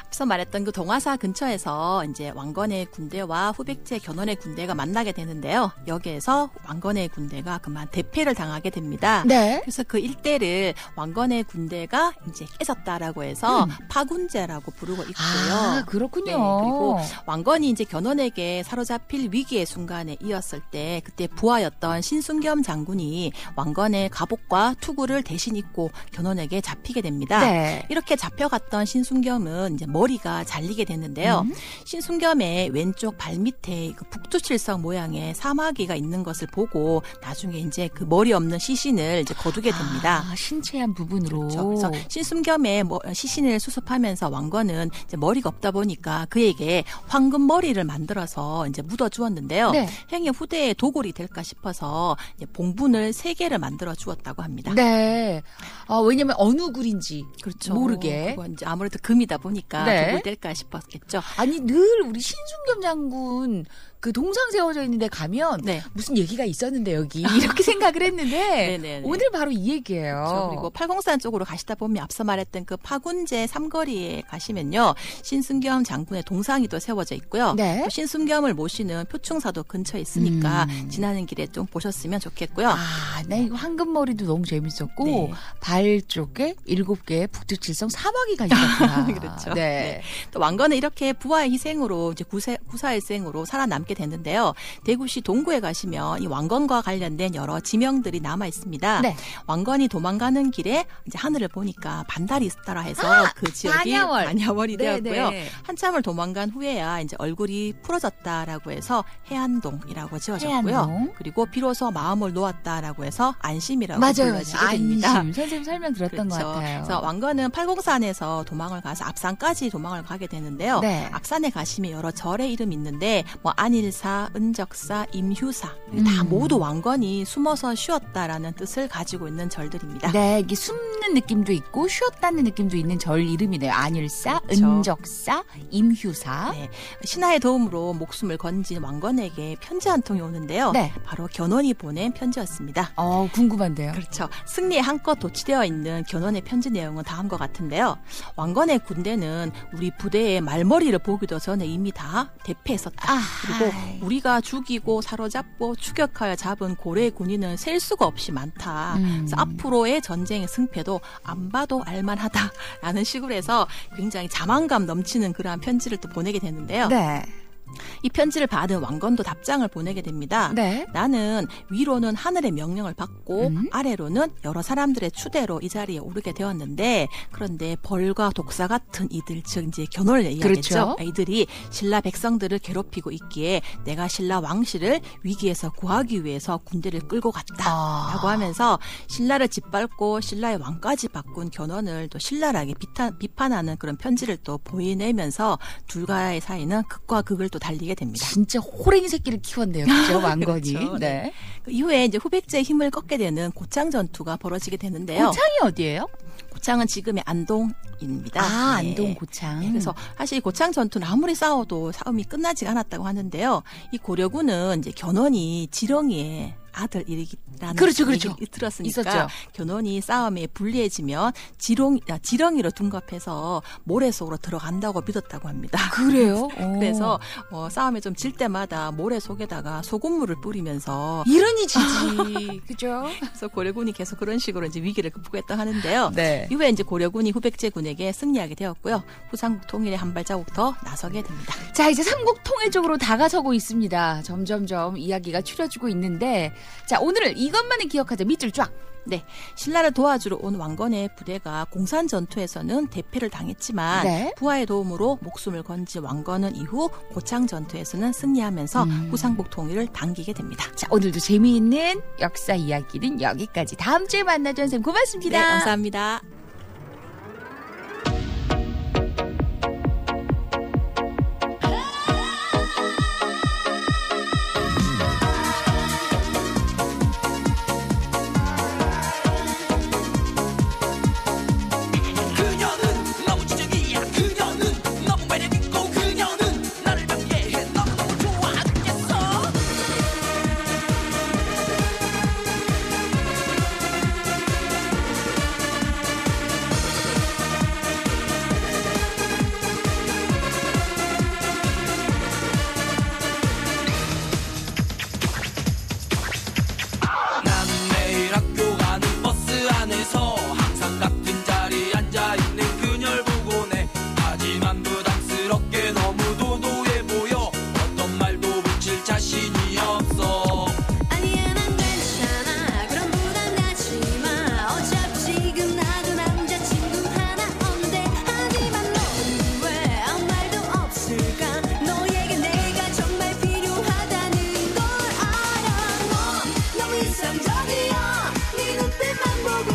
[SPEAKER 1] 앞서 말했던 그 동화사 근처에서 이제 왕건의 군대와 후백제 견훤의 군대가 만나게 되는데요. 여기에서 왕건의 군대가 그만 대패를 당하게 됩니다.
[SPEAKER 2] 네.
[SPEAKER 1] 그래서 그 일대를 왕건의 군대가 이제 뺏었다라고 해서 파군제라고 부르고 있고요.
[SPEAKER 2] 그렇군요.
[SPEAKER 1] 네, 그리고 왕건이 이제 견훤에게 사로잡힐 위기의 순간에 이었을 때 그때 부하였던 신순겸 장군이 왕건의 갑옷과 투구를 대신 입고 견훤에게 잡히게 됩니다.
[SPEAKER 2] 네.
[SPEAKER 1] 이렇게 잡혀갔던 신순겸은 이제 머리가 잘리게 됐는데요. 신순겸의 왼쪽 발 밑에 그 북두칠성 모양의 사마귀가 있는 것을 보고 나중에 이제 그 머리 없는 시신을 이제 거두게 됩니다.
[SPEAKER 2] 신체한 부분으로.
[SPEAKER 1] 그렇죠. 그래서 신순겸의 시신을 수습하면서 왕건은 이제 머리가 없다 보니까 그에게 황금 머리를 만들어서 이제 묻어 주었는데요.
[SPEAKER 2] 네.
[SPEAKER 1] 행여 후대에 도굴이 될까 싶어서 이제 봉분을 3개를 만들어 주었다고 합니다.
[SPEAKER 2] 네. 왜냐면 어느 굴인지
[SPEAKER 1] 그렇죠.
[SPEAKER 2] 모르게.
[SPEAKER 1] 그건 이제 아무래도 금이다 보니까
[SPEAKER 2] 네.
[SPEAKER 1] 도굴될까 싶었겠죠.
[SPEAKER 2] 아니 늘 우리 신순겸 장군 그 동상 세워져 있는데 가면
[SPEAKER 1] 네.
[SPEAKER 2] 무슨 얘기가 있었는데 여기 이렇게 생각을 했는데
[SPEAKER 1] 네네네.
[SPEAKER 2] 오늘 바로 이 얘기예요.
[SPEAKER 1] 그렇죠. 그리고 팔공산 쪽으로 가시다 보면 앞서 말했던 그 파군제 삼거리에 가시면요. 신순겸 장군의 동상이 또 세워져 있고요.
[SPEAKER 2] 네.
[SPEAKER 1] 또 신순겸을 모시는 표충사도 근처에 있으니까 지나는 길에 좀 보셨으면 좋겠고요.
[SPEAKER 2] 네, 이거 황금머리도 너무 재밌었고
[SPEAKER 1] 네.
[SPEAKER 2] 발 쪽에 7개의 북두칠성 사마귀가 있었구나.
[SPEAKER 1] 그렇죠.
[SPEAKER 2] 네.
[SPEAKER 1] 또 왕건은 이렇게 부하의 희생으로 이제 구사일생으로 살아남게 됐는데요. 대구시 동구에 가시면 이 왕건과 관련된 여러 지명들이 남아 있습니다.
[SPEAKER 2] 네.
[SPEAKER 1] 왕건이 도망가는 길에 이제 하늘을 보니까 반달이 있었더라 해서 그 지역이 반야월이 되었고요.
[SPEAKER 2] 네네.
[SPEAKER 1] 한참을 도망간 후에야 이제 얼굴이 풀어졌다라고 해서 해안동이라고 지어졌고요.
[SPEAKER 2] 해안동.
[SPEAKER 1] 그리고 비로소 마음을 놓았다라고 해서 안심이라고
[SPEAKER 2] 맞아요.
[SPEAKER 1] 불러지게 됩니다.
[SPEAKER 2] 안심. 선생님 설명 들었던 것 같아요.
[SPEAKER 1] 그래서 왕건은 팔공산에서 도망을 가서 앞산까지 도망을 가게 되는데요.
[SPEAKER 2] 네.
[SPEAKER 1] 앞산에 가시면 여러 절의 이름이 있는데 뭐 안일사, 은적사, 임휴사 다 모두 왕건이 숨어서 쉬었다라는 뜻을 가지고 있는 절들입니다.
[SPEAKER 2] 네, 이게 숨는 느낌도 있고 쉬었다는 느낌도 있는 절 이름이네요. 안일사,
[SPEAKER 1] 그렇죠.
[SPEAKER 2] 은적사, 임휴사.
[SPEAKER 1] 네, 신하의 도움으로 목숨을 건진 왕건에게 편지 한 통이 오는데요.
[SPEAKER 2] 네.
[SPEAKER 1] 바로 견훤이 보낸 편지였습니다.
[SPEAKER 2] 궁금한데요.
[SPEAKER 1] 그렇죠. 승리에 한껏 도취되어 있는 견훤의 편지 내용은 다음과 같은데요. 왕건의 군대는 우리 부대의 말머리를 보기도 전에 이미 다 대패했었다. 그리고 우리가 죽이고 사로잡고 추격하여 잡은 고래 군인은 셀 수가 없이 많다. 그래서 앞으로의 전쟁의 승패도 안 봐도 알만하다라는 식으로 해서 굉장히 자만감 넘치는 그러한 편지를 또 보내게 되는데요.
[SPEAKER 2] 네.
[SPEAKER 1] 이 편지를 받은 왕건도 답장을 보내게 됩니다.
[SPEAKER 2] 네.
[SPEAKER 1] 나는 위로는 하늘의 명령을 받고 아래로는 여러 사람들의 추대로 이 자리에 오르게 되었는데 그런데 벌과 독사 같은 이들 즉 이제 견훤을 얘기하겠죠.
[SPEAKER 2] 그렇죠.
[SPEAKER 1] 이들이 신라 백성들을 괴롭히고 있기에 내가 신라 왕실을 위기에서 구하기 위해서 군대를 끌고 갔다라고 하면서 신라를 짓밟고 신라의 왕까지 바꾼 견훤을 또 신랄하게 비판하는 그런 편지를 또 보이내면서 둘과의 사이는 극과 극을 또 달리게 됩니다.
[SPEAKER 2] 진짜 호랭이 새끼를 키웠네요. 그렇죠? 왕건이.
[SPEAKER 1] 그렇죠.
[SPEAKER 2] 네.
[SPEAKER 1] 그 이후에 이제 후백제의 힘을 꺾게 되는 고창 전투가 벌어지게 되는데요.
[SPEAKER 2] 고창이 어디예요?
[SPEAKER 1] 고창은 지금의 안동입니다. 네.
[SPEAKER 2] 안동 고창.
[SPEAKER 1] 네, 그래서 사실 고창 전투는 아무리 싸워도 싸움이 끝나지 않았다고 하는데요. 이 고려군은 이제 견훤이 지렁이에 아들 일이라는
[SPEAKER 2] 그렇죠.
[SPEAKER 1] 얘기 들었으니까
[SPEAKER 2] 있었죠.
[SPEAKER 1] 견훤이 싸움에 불리해지면 지렁이로 둔갑해서 모래 속으로 들어간다고 믿었다고 합니다.
[SPEAKER 2] 그래요?
[SPEAKER 1] 그래서 싸움에 좀 질 때마다 모래 속에다가 소금물을 뿌리면서
[SPEAKER 2] 이러니 지지. 그죠?
[SPEAKER 1] 그래서 고려군이 계속 그런 식으로 이제 위기를 극복했다 하는데요.
[SPEAKER 2] 네.
[SPEAKER 1] 이후에 이제 고려군이 후백제군에게 승리하게 되었고요. 후삼국 통일에 한 발자국 더 나서게 됩니다.
[SPEAKER 2] 자, 이제 삼국 통일 쪽으로 다가서고 있습니다. 점점점 이야기가 추려지고 있는데, 자, 오늘은 이것만은 기억하자. 밑줄 쫙.
[SPEAKER 1] 네, 신라를 도와주러 온 왕건의 부대가 공산 전투에서는 대패를 당했지만
[SPEAKER 2] 네.
[SPEAKER 1] 부하의 도움으로 목숨을 건진 왕건은 이후 고창 전투에서는 승리하면서 후삼국 통일을 당기게 됩니다.
[SPEAKER 2] 자, 오늘도 재미있는 역사 이야기는 여기까지. 다음 주에 만나죠, 선생님. 고맙습니다.
[SPEAKER 1] 네, 감사합니다.
[SPEAKER 3] 그녀는 너무 지적이야. 그녀는 너무 매력 있고 그녀는 나를 경계해. 너무너무 좋아 죽겠어. 나는 매일 학교 가는 버스 안에서 항상 같은 자리에 앉아있는 그녀를 보곤 해. 하지만 부담스럽게 너무 도도해 보여. 어떤 말도 붙일 자신이 없어.
[SPEAKER 4] 아니야 난 괜찮아 그런 부담 갖지 마 어차피 지금 나도 남자친구 하나 없는데 하지만 너는 왜 아무 말도 없을까 너에게 내가 정말 필요하다는 걸 알아 넌 너무 이상적이야 네 눈빛만 보고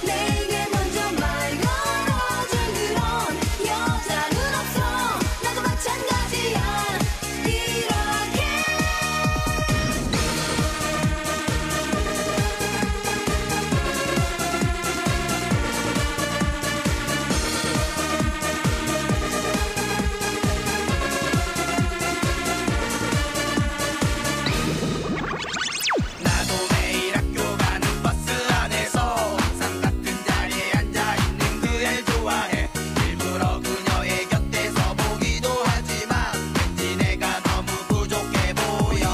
[SPEAKER 4] 내게 먼저 말 걸어준 그런 여자는 없어 나도 마찬가지야 이렇게
[SPEAKER 3] 나도 매일 학교 가는 버스 안에서 항상 같은 자리에 앉아있는 그애를 좋아해. 일부러 그녀의 곁에서 보기도 하지만 왠지 내가 너무 부족해 보여.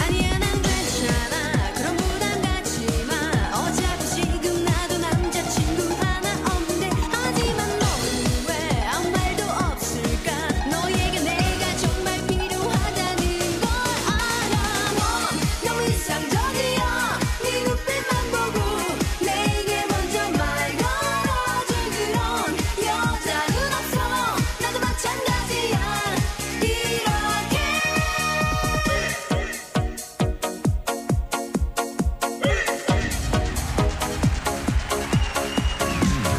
[SPEAKER 4] 아니야 난 괜찮아 그런 부담 갖지 마 어차피 지금 나도 남자친구 하나 없는데 하지만 너는 왜 아무 말도 없을까 너에게 내가 정말 필요하다는 걸 알아 넌 너무 이상적이야 네 눈빛만 보고 내게 먼저 말 걸어준 그런 여자는 없어 나도 마찬가지야 이렇게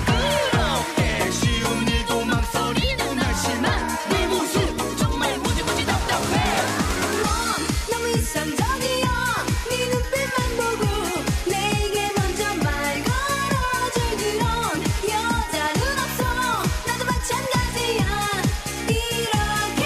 [SPEAKER 3] 그렇게 쉬운 일도 망설이는 날씨만 네 모습 정말 무지무지 답답해.
[SPEAKER 4] 넌 너무 이상적이야 네 눈빛만 보고 내게 먼저 말 걸어줄 그런 여자는 없어 나도 마찬가지야 이렇게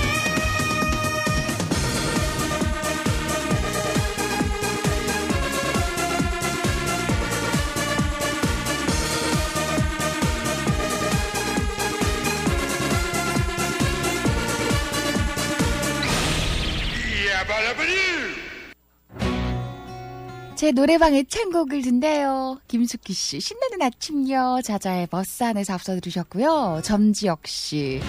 [SPEAKER 2] 제 노래방에 창곡을 든대요. 김숙희 씨, 신나는 아침요. 자자의 버스 안에서 앞서 들으셨고요. 점지혁 씨,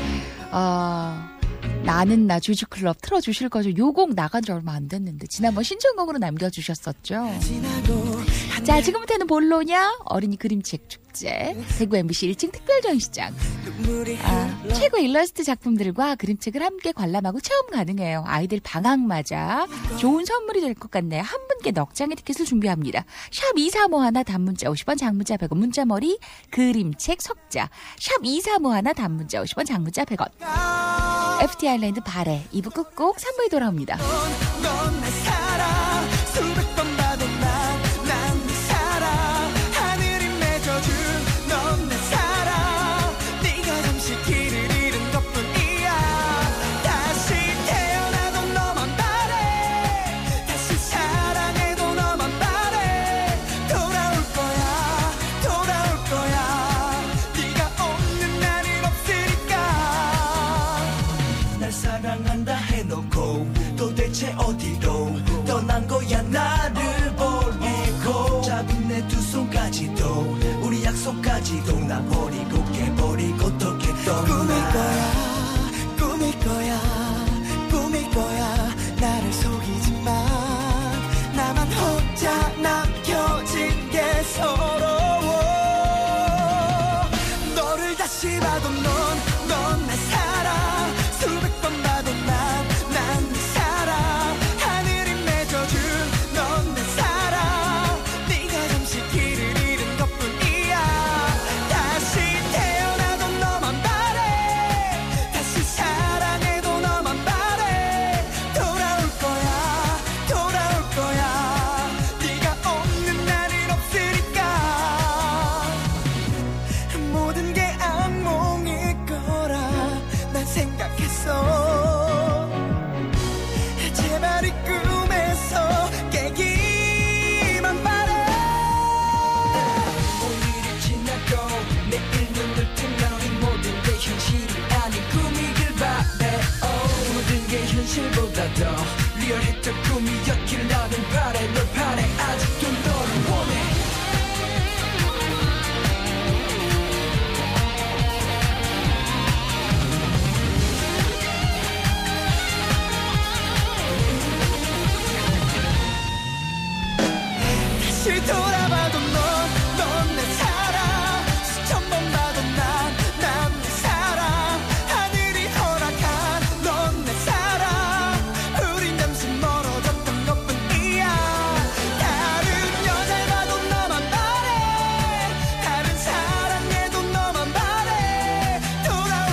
[SPEAKER 2] 나는 나 주주클럽 틀어주실 거죠? 요 곡 나간 지 얼마 안 됐는데 지난번 신청곡으로 남겨주셨었죠. 자, 지금부터는 볼로냐 어린이 그림책 축제 대구 MBC 1층 특별전시장 최고 일러스트 작품들과 그림책을 함께 관람하고 체험 가능해요. 아이들 방학 맞아 좋은 선물이 될 것 같네요. 한 분께 넉 장의 티켓을 준비합니다. 샵 2351 단문자 50원 장문자 100원 문자머리 그림책 석자 샵 2351 단문자 50원 장문자 100원 FT 아일랜드 발에 2부 끝곡 3부에 돌아옵니다.
[SPEAKER 3] 넌 내 사랑 수백 번 봐도 난네 사랑 하늘이 맺어준 넌 내 사랑 네가 잠시 길을 잃은 것뿐이야. 다시 태어나도 너만 바래 다시 사랑해도 너 봐도 넌 내 사랑 수백 번 봐도 난 네 사랑 하늘이 맺어준 넌 내 사랑 네가 잠시 길을 잃은 것뿐이야 다시 태어나도 너만 바래 다시 사랑해도 너만 바래 돌아올 거야 네가 없는 날은 없으니까 모든 게 악몽일 거라 난 생각했어 제발 이 꿈에서 깨기만 바래 오늘이 지나고 내일 눈을 뜨면 이 모든 게 현실이 아닌 꿈이길 바래 모든 게 현실보다 더 리얼했던 꿈이었길 나는 바래 널 바래 아직도 너를 원해 다시 돌아봐도 넌 내 사랑 수천 번 봐도 난 내 사랑 하늘이 허락한 넌 내 사랑 우린 잠시 멀어졌던 것뿐이야 다른 여자를 봐도 너만 바래 다른 사랑해도 너만 바래 돌아올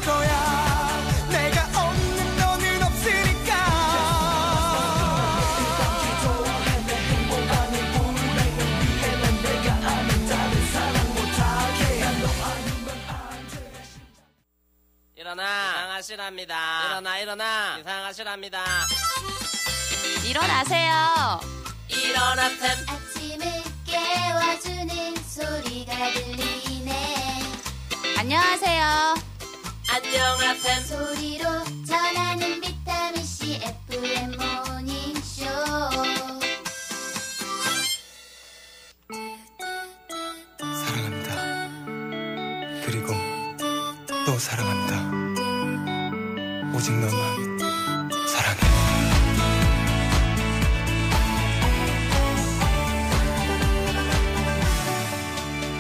[SPEAKER 3] 거야 내가 없는 너는 없으니까
[SPEAKER 6] 일어나 이상하시랍니다. 일어나 이상하시랍니다.
[SPEAKER 2] 일어나세요.
[SPEAKER 6] 일어나템
[SPEAKER 7] 아침을 깨워주는 소리가 들리네
[SPEAKER 2] 안녕하세요.
[SPEAKER 6] 안녕하셈
[SPEAKER 7] 소리로 전하는 비타민C FM 모닝쇼
[SPEAKER 3] 사랑합니다 그리고 또 사랑한다 오직 너만 사랑해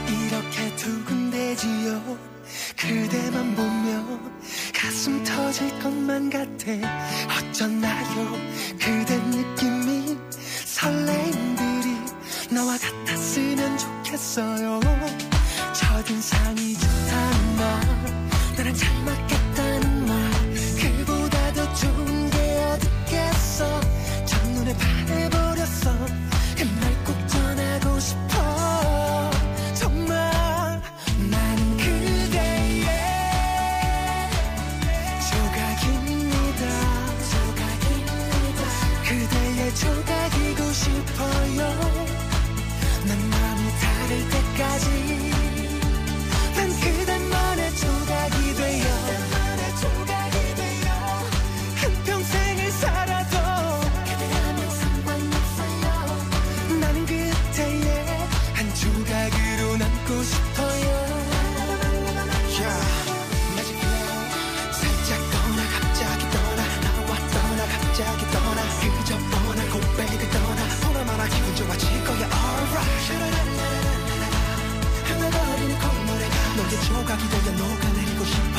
[SPEAKER 3] 이렇게 두근대지요 그대만 보면 가슴 터질 것만 같아 어쩌나요 그대 느낌이 설레임들이 너와 같았으면 좋겠어요 첫인상이 좋다는 말 나랑 잘 맞겠다는 말 그보다 더 좋은 게 어딨겠어 첫눈에 반해버렸어 그 말 꼭 전하고 싶어 정말 나는 그대의 조각입니다 그대의 조각이고 싶어요 난 마음이 다를 때까지 난 그대만의 조각이 되어 한평생을 살아도 그대라면 상관없어요 나는 그대의 한 조각으로 남고 싶어요 살짝 떠나 갑자기 떠나 나와 떠나 갑자기 떠나 그저 뻔한 고백을 떠나 보나 마나 기분 좋아질 거야 alright 흘러버리는 콧노래가 너의 조각이 되어 녹아내리고 싶어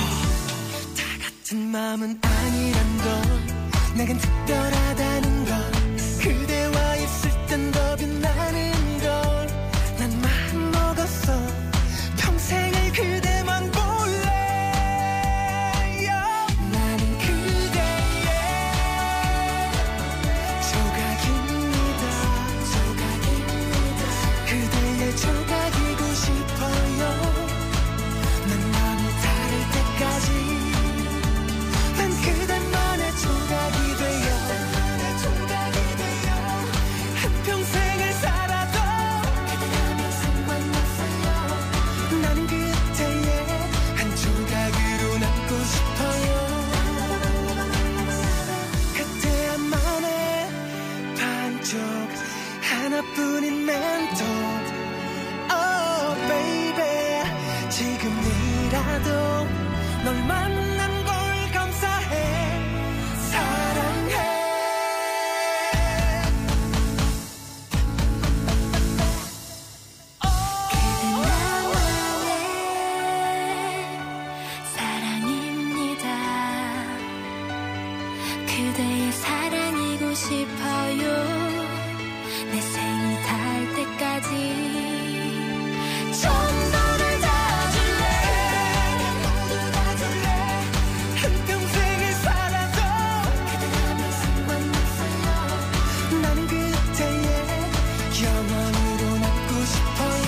[SPEAKER 3] 다 같은 마음은 아니란 건 내겐 특별하다는 건 그대와 있을 땐 더 빛나는 걸 난 마음 먹었어 평생을 그대만 볼래 나는 그대의 조각입니다 그대의 조각이고 싶어요 난 마음이 다를 때까지 난 그대만의 조각이 되어 한평생을 살아도 그대라면 상관없어요 나는 그대의 한 조각으로 남고 싶어요 그대만의 반쪽 하나뿐인 멘토 Oh baby 지금이라도 널 만난 걸 감사해 사랑해 그대 나만의
[SPEAKER 4] 싶어요. 내 생이 닿을 때까지 좀 너를 닿아줄래.
[SPEAKER 3] 한평생을 살아도
[SPEAKER 4] 그대라면 상관없어요.
[SPEAKER 3] 나는 그대의 영원으로 남고 싶어요.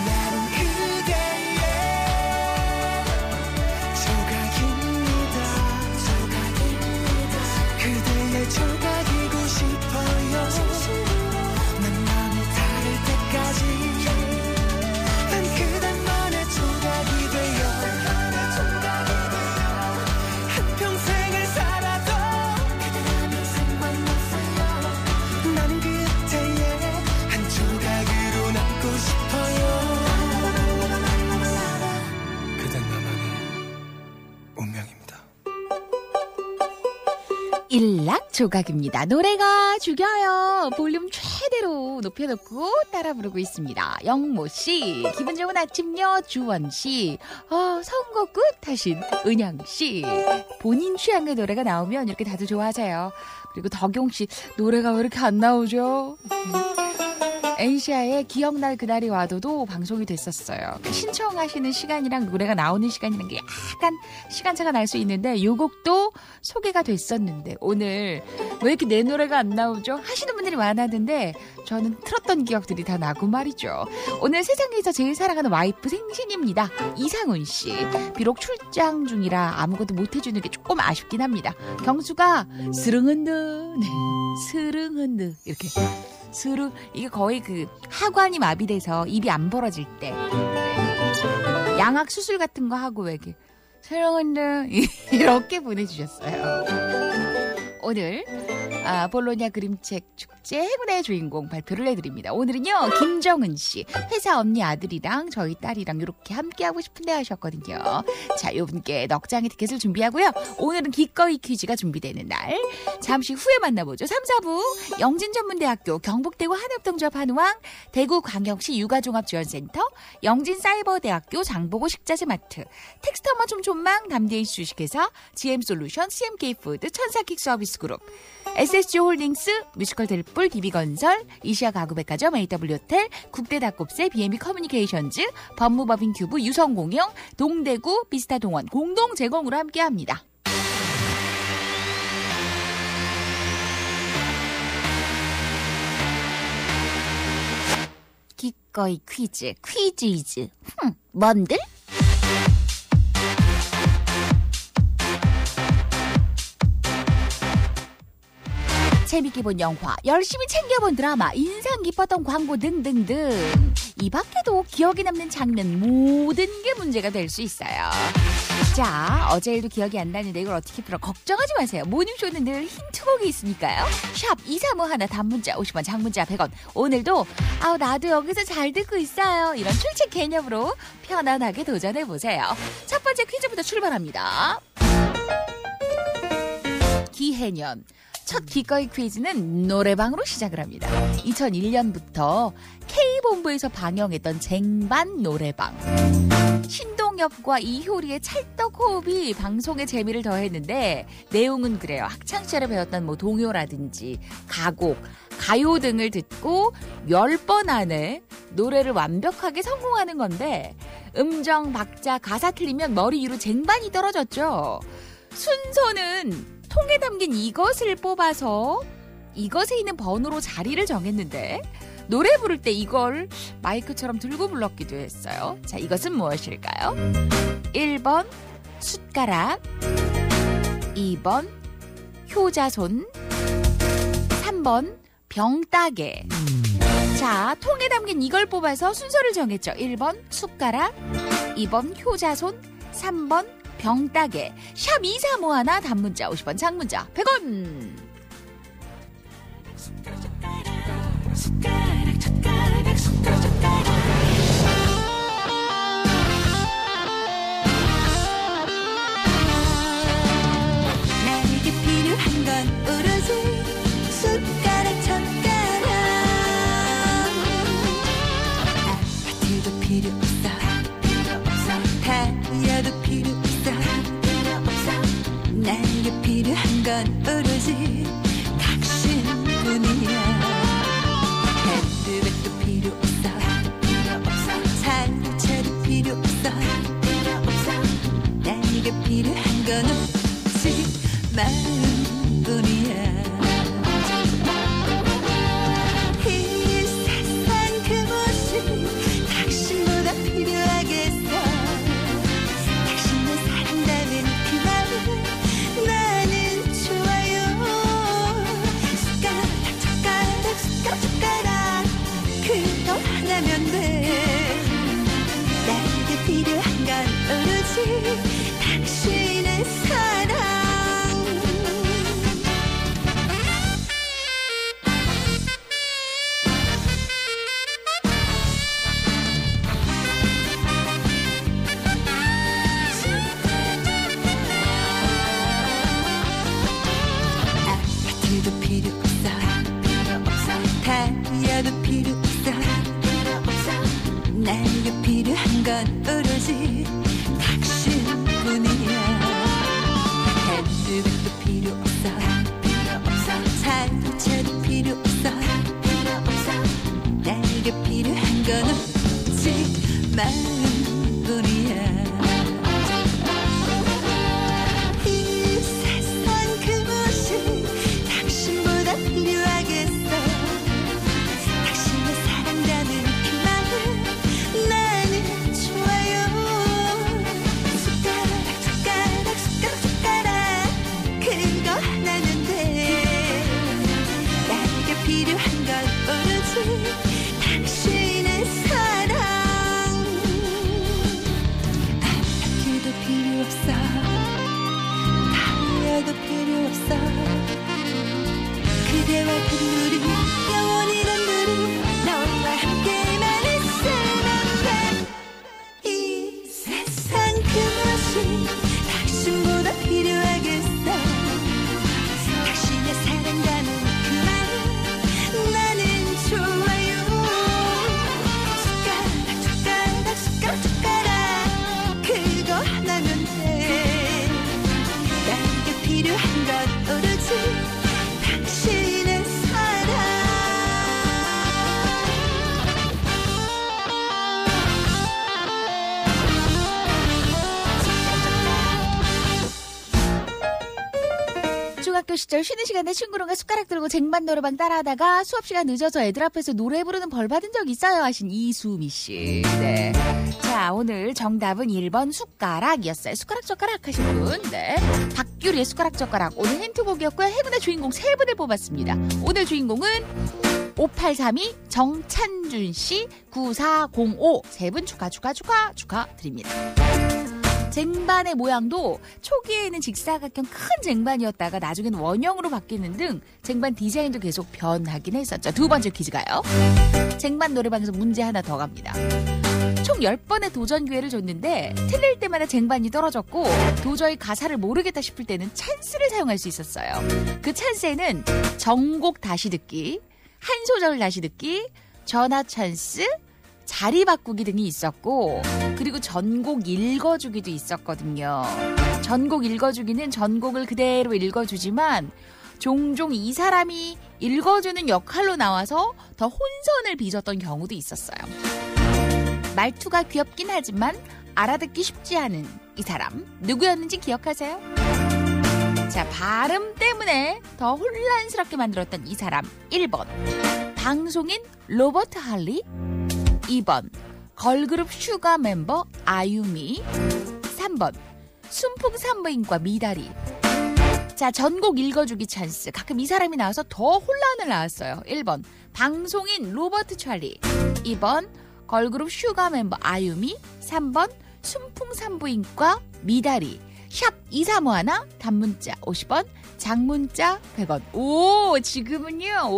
[SPEAKER 3] 나는 그대의 조각입니다. 그대의 조각이고 싶어요. 난 마음이 닿을 때까지 난 그대만의 조각이 되어 한평생을 살아도
[SPEAKER 4] 그대라면 상관없어요.
[SPEAKER 3] 나는 그대의 한 조각으로 남고 싶어요. 그댄 나만의 운명입니다.
[SPEAKER 2] 일락조각입니다. 노래가 죽여요. 볼륨 최대로 높여놓고 따라 부르고 있습니다. 영모씨, 기분 좋은 아침요. 주원씨, 선거 끝 하신 은양씨. 본인 취향의 노래가 나오면 이렇게 다들 좋아하세요. 그리고 덕용씨, 노래가 왜 이렇게 안 나오죠? 엔시아의 기억날 그날이 와도도 방송이 됐었어요. 신청하시는 시간이랑 노래가 나오는 시간이랑 게 약간 시간차가 날 수 있는데 요 곡도 소개가 됐었는데 오늘 왜 이렇게 내 노래가 안 나오죠? 하시는 분들이 많았는데 저는 틀었던 기억들이 다 나고 말이죠. 오늘 세상에서 제일 사랑하는 와이프 생신입니다. 이상훈 씨. 비록 출장 중이라 아무것도 못 해주는 게 조금 아쉽긴 합니다. 경수가 스릉은드, 네, 스릉은드 이렇게 스르 이게 거의 그 하관이 마비돼서 입이 안 벌어질 때 양악 수술 같은 거 하고 왜 이렇게 사랑한다 이렇게 보내주셨어요. 오늘 볼로냐 그림책 축제 행운의 주인공 발표를 해드립니다. 오늘은요 김정은 씨 회사 언니 아들이랑 저희 딸이랑 이렇게 함께하고 싶은데 하셨거든요. 자, 요분께 넉 장의 티켓을 준비하고요. 오늘은 기꺼이 퀴즈가 준비되는 날. 잠시 후에 만나보죠. 3, 4부 영진전문대학교 경북대구 한협동조합 한우왕 대구광역시 육아종합지원센터 영진사이버대학교 장보고 식자재마트 텍스터머 촘촘망 담대이스 주식회사 GM솔루션 CMK푸드 천사킥 서비스그룹 SSG홀딩스 뮤지컬 델뿔 DB건설 이시아 가구백화점 AW호텔 국대닭곱새 B&B 커뮤니케이션즈 법무법인 큐브 유성공영 동대구 비스타동원 공동 제공으로 함께합니다. 기꺼이 퀴즈이즈 뭔들? 재밌게 본 영화, 열심히 챙겨본 드라마, 인상 깊었던 광고 등등등. 이 밖에도 기억에 남는 장면 모든 게 문제가 될 수 있어요. 자, 어제 일도 기억이 안 나는데 이걸 어떻게 풀어? 걱정하지 마세요. 모닝쇼는 늘 힌트곡이 있으니까요. 샵 2351 단문자 50원 장문자 100원. 오늘도 나도 여기서 잘 듣고 있어요. 이런 출첵 개념으로 편안하게 도전해보세요. 첫 번째 퀴즈부터 출발합니다. 기해년. 첫 기꺼이 퀴즈는 노래방으로 시작을 합니다. 2001년부터 K본부에서 방영했던 쟁반 노래방. 신동엽과 이효리의 찰떡 호흡이 방송의 재미를 더했는데 내용은 그래요. 학창시절에 배웠던 뭐 동요라든지 가곡, 가요 등을 듣고 10번 안에 노래를 완벽하게 성공하는 건데 음정, 박자, 가사 틀리면 머리 위로 쟁반이 떨어졌죠. 순서는 통에 담긴 이것을 뽑아서 이것에 있는 번호로 자리를 정했는데 노래 부를 때 이걸 마이크처럼 들고 불렀기도 했어요. 자, 이것은 무엇일까요? 1번 숟가락, 2번 효자손, 3번 병따개. 자, 통에 담긴 이걸 뽑아서 순서를 정했죠. 1번 숟가락, 2번 효자손, 3번 병따개. 샵 2351 단문자 50원 장문자 100원.
[SPEAKER 4] 나에게 필요한 건 오로지 숟가락 젓가락. 아파트도 필요 없어, 다이아도 필요 없어. 나에게 필요한 건 오로지
[SPEAKER 8] 별도 필요 없어 다이아도 필요 없어 나에게 필요한 건 오로지 당신뿐이야 핸드백도 필요 없어 자동차도 필요 없어 나에게 필요한 건 오직 마음뿐이야 이 세상 그것이 당신보다 필요하겠어 당신의 사랑이라는 그 말은 나는 좋아요 숟가락 그거 하나는 돼 나에게 필요한 건 오로지 당신의 사랑 아파트도 필요 없어 다이아도 필요 없어 그대와 단둘이 영원히 단둘이 너와 함께만 있으면 돼 이 세상 그것이 당신보다 필요하겠어 당신의 사랑과는 그 말은 나는 좋아요 숟가락 그거 하나면 돼 나에게 필요한 건 오로지 당신의 사랑
[SPEAKER 2] 중학교 시절 쉬는 시간에 친구랑과 숟가락 들고 쟁반 노래방 따라하다가 수업 시간 늦어서 애들 앞에서 노래 부르는 벌 받은 적 있어요 하신 이수미 씨. 네. 자, 오늘 정답은 1번 숟가락이었어요. 숟가락 하신 분. 네. 박규리의 숟가락 오늘 힌트곡이었고요. 행운의 주인공 3분을 뽑았습니다. 오늘 주인공은 5832 정찬준 씨 9405 3분 축하드립니다. 쟁반의 모양도 초기에는 직사각형 큰 쟁반이었다가 나중에는 원형으로 바뀌는 등 쟁반 디자인도 계속 변하긴 했었죠. 두 번째 퀴즈가요. 쟁반 노래방에서 문제 하나 더 갑니다. 총 10번의 도전 기회를 줬는데 틀릴 때마다 쟁반이 떨어졌고 도저히 가사를 모르겠다 싶을 때는 찬스를 사용할 수 있었어요. 그 찬스에는 전곡 다시 듣기, 한 소절 다시 듣기, 전화 찬스, 자리 바꾸기 등이 있었고 그리고 전곡 읽어주기도 있었거든요. 전곡 읽어주기는 전곡을 그대로 읽어주지만 종종 이 사람이 읽어주는 역할로 나와서 더 혼선을 빚었던 경우도 있었어요. 말투가 귀엽긴 하지만 알아듣기 쉽지 않은 이 사람 누구였는지 기억하세요? 자, 발음 때문에 더 혼란스럽게 만들었던 이 사람 1번 방송인 로버트 할리 2번 걸그룹 슈가 멤버 아유미 3번 순풍 산부인과 미다리. 자, 전곡 읽어주기 찬스. 가끔 이 사람이 나와서 더 혼란을 낳았어요. 1번 방송인 로버트 찰리 2번 걸그룹 슈가 멤버 아유미 3번 순풍 산부인과 미다리. 샵 2351 단문자 50원 장문자 100원. 오, 지금은요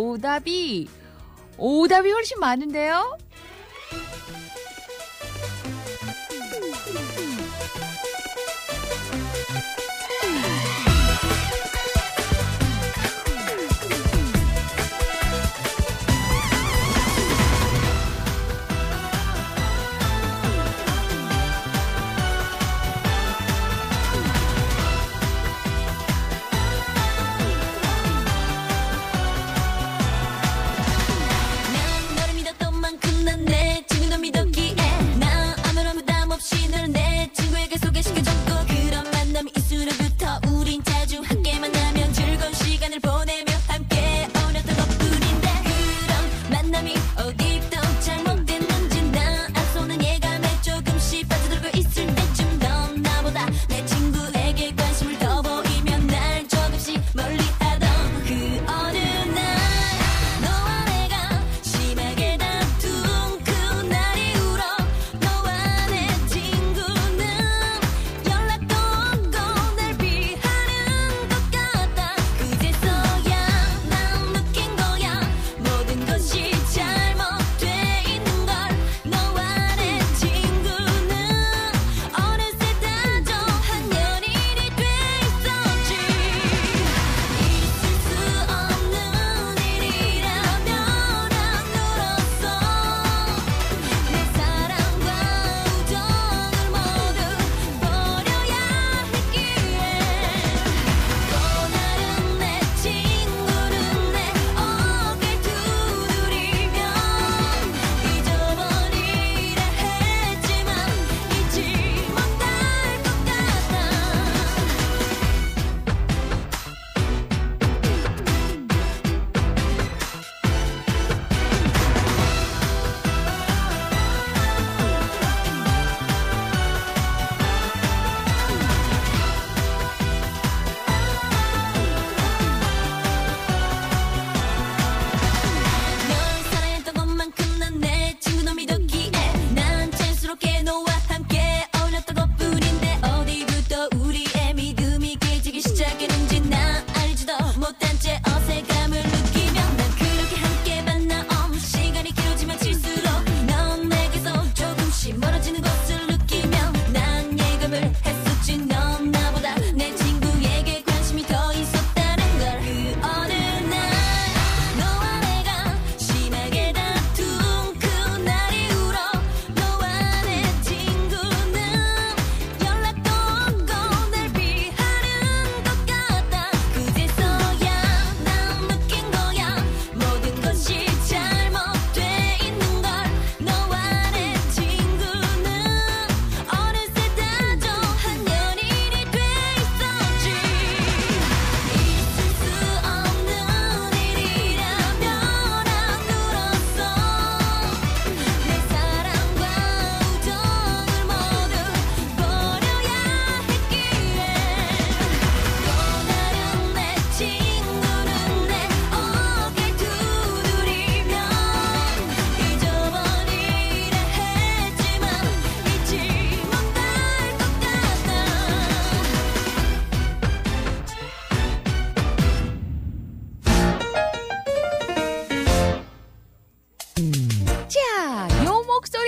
[SPEAKER 2] 오답이 훨씬 많은데요.
[SPEAKER 4] 난 너를 믿었던 만큼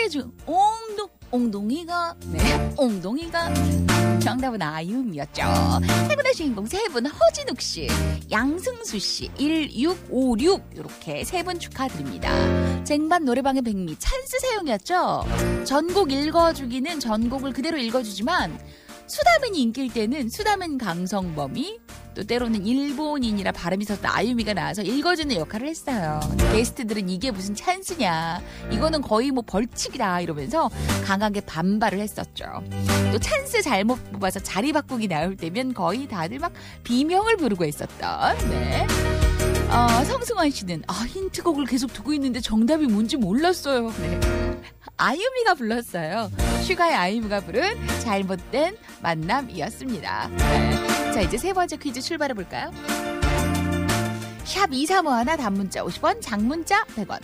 [SPEAKER 2] 중 엉덩이가 엉덩이가 정답은 아이음이었죠. 행운의 주인공 세 분 허진욱 씨, 양승수 씨, 1656 이렇게 세 분 축하드립니다. 쟁반 노래방의 백미 찬스 사용이었죠. 전곡 읽어주기는 전곡을 그대로 읽어주지만 수다맨이 인기일 때는 수다맨 강성범이 또 때로는 일본인이라 발음이 섰던 아유미가 나와서 읽어주는 역할을 했어요. 게스트들은 이게 무슨 찬스냐, 이거는 거의 뭐 벌칙이다 이러면서 강하게 반발을 했었죠. 또 찬스 잘못 뽑아서 자리 바꾸기 나올 때면 거의 다들 막 비명을 부르고 있었던. 네. 성승환 씨는 힌트곡을 계속 두고 있는데 정답이 뭔지 몰랐어요. 네. 아유미가 불렀어요. 슈가의 아유미가 부른 잘못된 만남이었습니다. 네. 자, 이제 세 번째 퀴즈 출발해 볼까요? 샵 2351 단문자 50원, 장문자 100원.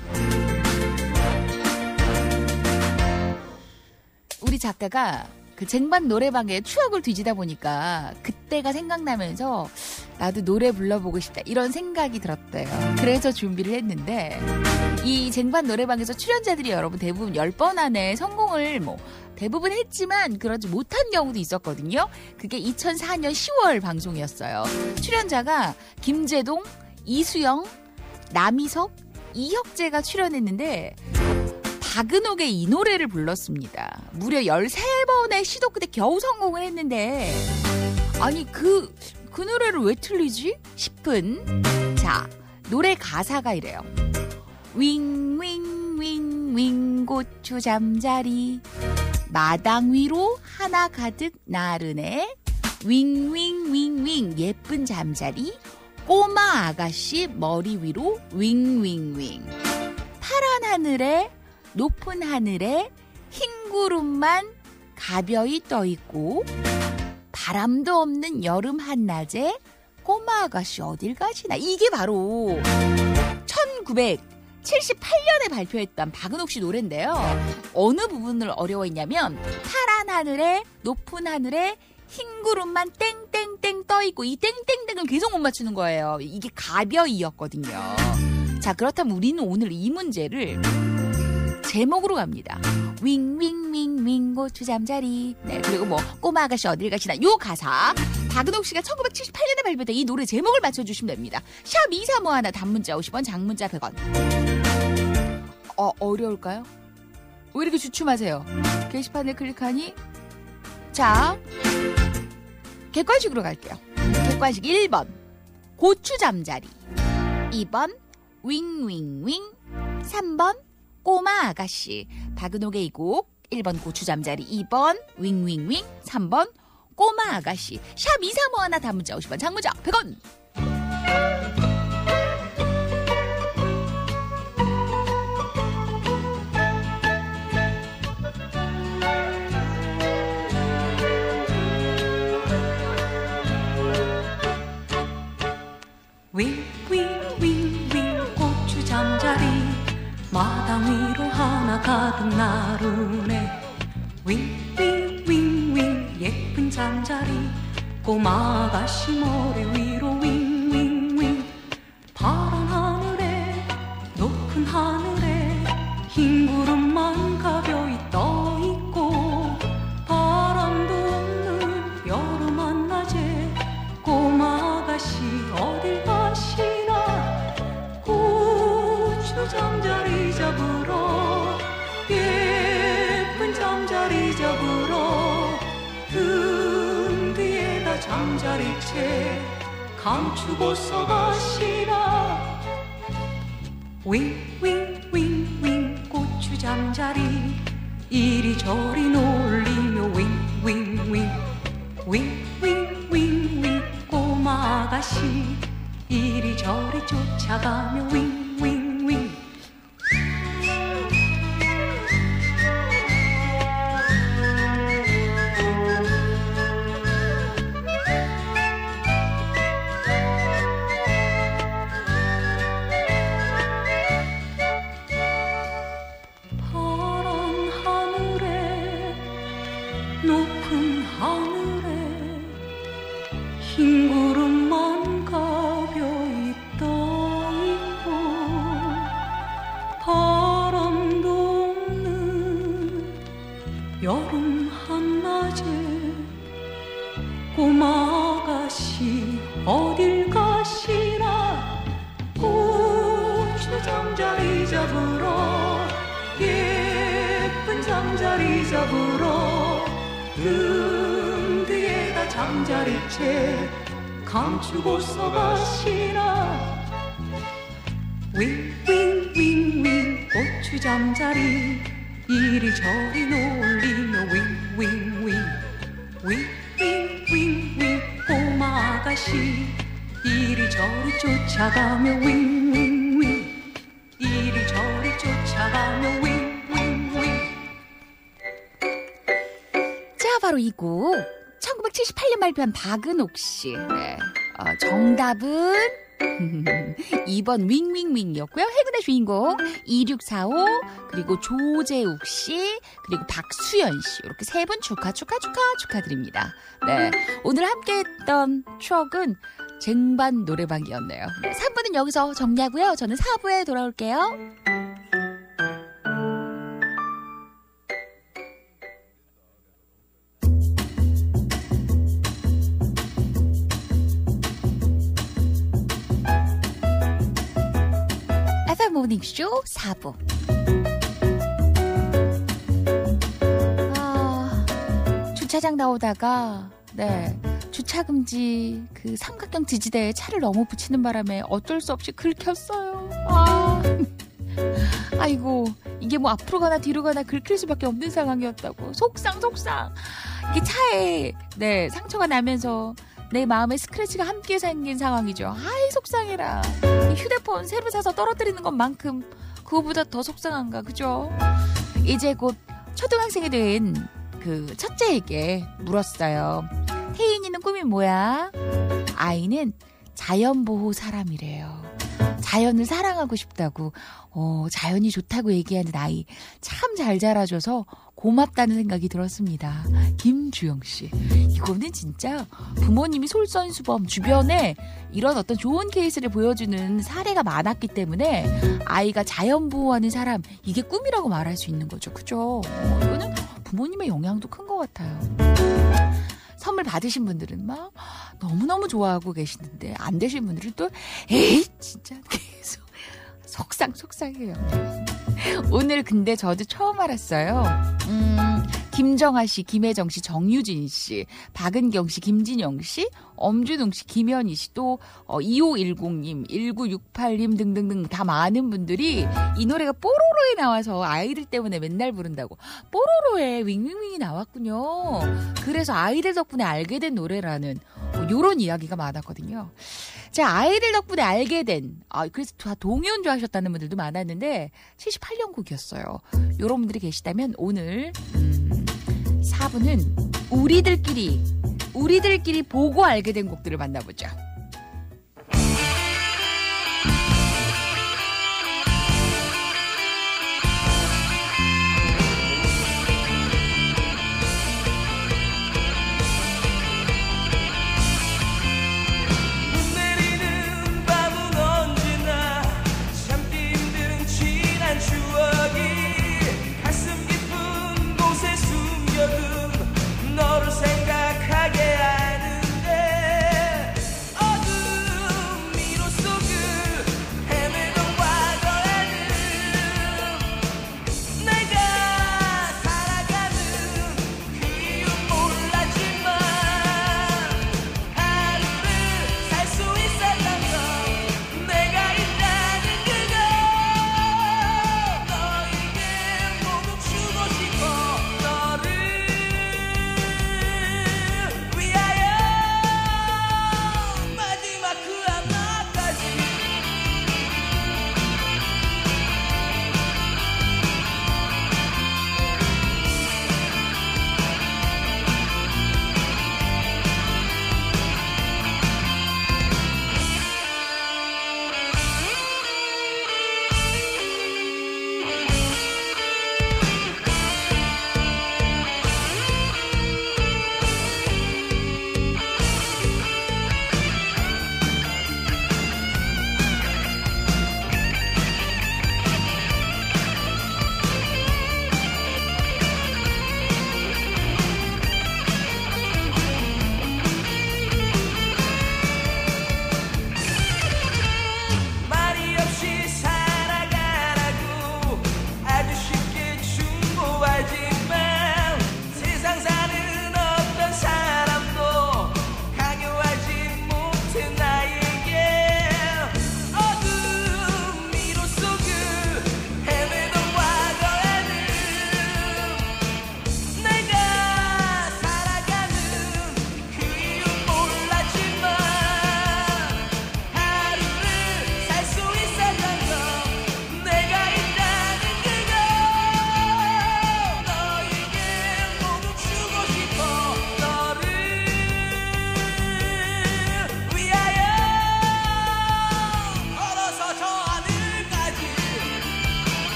[SPEAKER 2] 우리 작가가 그 쟁반 노래방에 추억을 뒤지다 보니까 그때가 생각나면서 나도 노래 불러보고 싶다 이런 생각이 들었대요. 그래서 준비를 했는데 이 쟁반 노래방에서 출연자들이 여러분 대부분 10번 안에 성공을 대부분 했지만 그러지 못한 경우도 있었거든요. 그게 2004년 10월 방송이었어요. 출연자가 김재동, 이수영, 남희석, 이혁재가 출연했는데 박은옥의 이 노래를 불렀습니다. 무려 13번의 시도 끝에 겨우 성공을 했는데 아니 그 노래를 왜 틀리지? 싶은. 자, 노래 가사가 이래요. 윙윙윙윙 고추 잠자리 마당 위로 하나 가득 나르네. 윙윙윙윙 예쁜 잠자리 꼬마 아가씨 머리 위로 윙윙윙. 파란 하늘에 높은 하늘에 흰 구름만 가벼이 떠있고 바람도 없는 여름 한낮에 꼬마 아가씨 어딜 가시나. 이게 바로 1978년에 발표했던 박은옥 씨 노래인데요. 어느 부분을 어려워했냐면 파란 하늘에 높은 하늘에 흰 구름만 땡땡땡 떠있고 이 땡땡땡을 계속 못 맞추는 거예요. 이게 가벼이였거든요. 자, 그렇다면 우리는 오늘 이 문제를 제목으로 갑니다. 윙윙윙윙 고추 잠자리. 네, 그리고 꼬마 아가씨 어딜 가시나. 요 가사 박은옥 씨가 1978년에 발표된 이 노래 제목을 맞춰주시면 됩니다. 샵 2351 단문자 50원, 장문자 100원. 어려울까요? 왜 이렇게 주춤하세요? 게시판을 클릭하니? 자, 객관식으로 갈게요. 객관식 1번 고추 잠자리, 2번 윙윙윙, 3번 꼬마 아가씨. 박은옥의 이 곡 1번 고추 잠자리, 2번 윙윙윙, 3번 꼬마 아가씨. 샵 2351 단문자 50원, 장문자 100원.
[SPEAKER 9] 윙윙윙윙 고추 잠자리 마당 위로 하나 가득 나르네. 윙윙윙윙 예쁜 잠자리 꼬마 아가씨 머리 위로 윙윙윙. 파란 하늘에 높은 하늘에 흰 구름만 가벼이 떠있고 바람도 없는 여름 한낮에 꼬마 아가씨 어딜 가시나. 고추 잠자리 잡으러 예쁜 잠자리 잡으러 등 뒤에다 잠자리채 감추고서 가시나. 윙윙윙윙 고추 잠자리 이리저리 놀리며 윙윙윙. 윙윙윙윙 꼬마 아가씨 이리저리 쫓아가며 윙윙윙. 파란 하늘에 높은 하늘에 흰 구름만 가벼이 떠있고 잠자리 잡으러 예쁜 잠자리 잡으러 등 뒤에다 잠자리채 감추고서 가시나 윙윙윙윙 고추 잠자리 이리저리 놀리며 윙윙윙 윙윙윙윙 꼬마 아가씨 이리저리 쫓아가며 윙윙윙 이리저리 쫓아가며 윙윙윙.
[SPEAKER 2] 자, 바로 이 곡 1978년 발표한 박은옥 씨. 네. 정답은 2번 윙윙윙이었고요. 행운의 주인공 2645 그리고 조재욱 씨 그리고 박수연 씨 이렇게 세 분 축하드립니다. 네, 오늘 함께했던 추억은 쟁반 노래방이었네요. 네, 3부는 여기서 정리하고요. 저는 4부에 돌아올게요. 모닝쇼 4부. 주차장 나오다가 주차금지 그 삼각형 지지대에 차를 너무 붙이는 바람에 어쩔 수 없이 긁혔어요. 아이고, 이게 뭐 앞으로 가나 뒤로 가나 긁힐 수밖에 없는 상황이었다고. 속상. 이게 차에 상처가 나면서 내 마음에 스크래치가 함께 생긴 상황이죠. 아이, 속상해라. 휴대폰 새로 사서 떨어뜨리는 것만큼 그거보다 더 속상한가, 그죠? 이제 곧 초등학생이 된 그 첫째에게 물었어요. 태인이는 꿈이 뭐야? 아이는 자연보호 사람이래요. 자연을 사랑하고 싶다고, 자연이 좋다고 얘기하는 아이 참 잘 자라줘서 고맙다는 생각이 들었습니다. 김주영 씨, 이거는 진짜 부모님이 솔선수범 주변에 이런 어떤 좋은 케이스를 보여주는 사례가 많았기 때문에 아이가 자연 보호하는 사람, 이게 꿈이라고 말할 수 있는 거죠. 그죠? 이거는 부모님의 영향도 큰 것 같아요. 선물 받으신 분들은 막 너무너무 좋아하고 계시는데 안 되신 분들은 또 에이 진짜 계속 속상해요. 오늘 근데 저도 처음 알았어요. 김정아 씨, 김혜정 씨, 정유진 씨, 박은경 씨, 김진영 씨, 엄준웅 씨, 김현희 씨, 또 2510님, 1968님 등등등 다 많은 분들이 이 노래가 뽀로로에 나와서 아이들 때문에 맨날 부른다고. 뽀로로에 윙윙윙이 나왔군요. 그래서 아이들 덕분에 알게 된 노래라는 요런 이야기가 많았거든요. 자, 아이들 덕분에 알게 된, 그래서 다 동요인 줄 아셨다는 분들도 많았는데 78년 곡이었어요. 요런 분들이 계시다면 오늘 4부는 우리들끼리 보고 알게 된 곡들을 만나보죠.
[SPEAKER 3] 너를 생각하게 하는데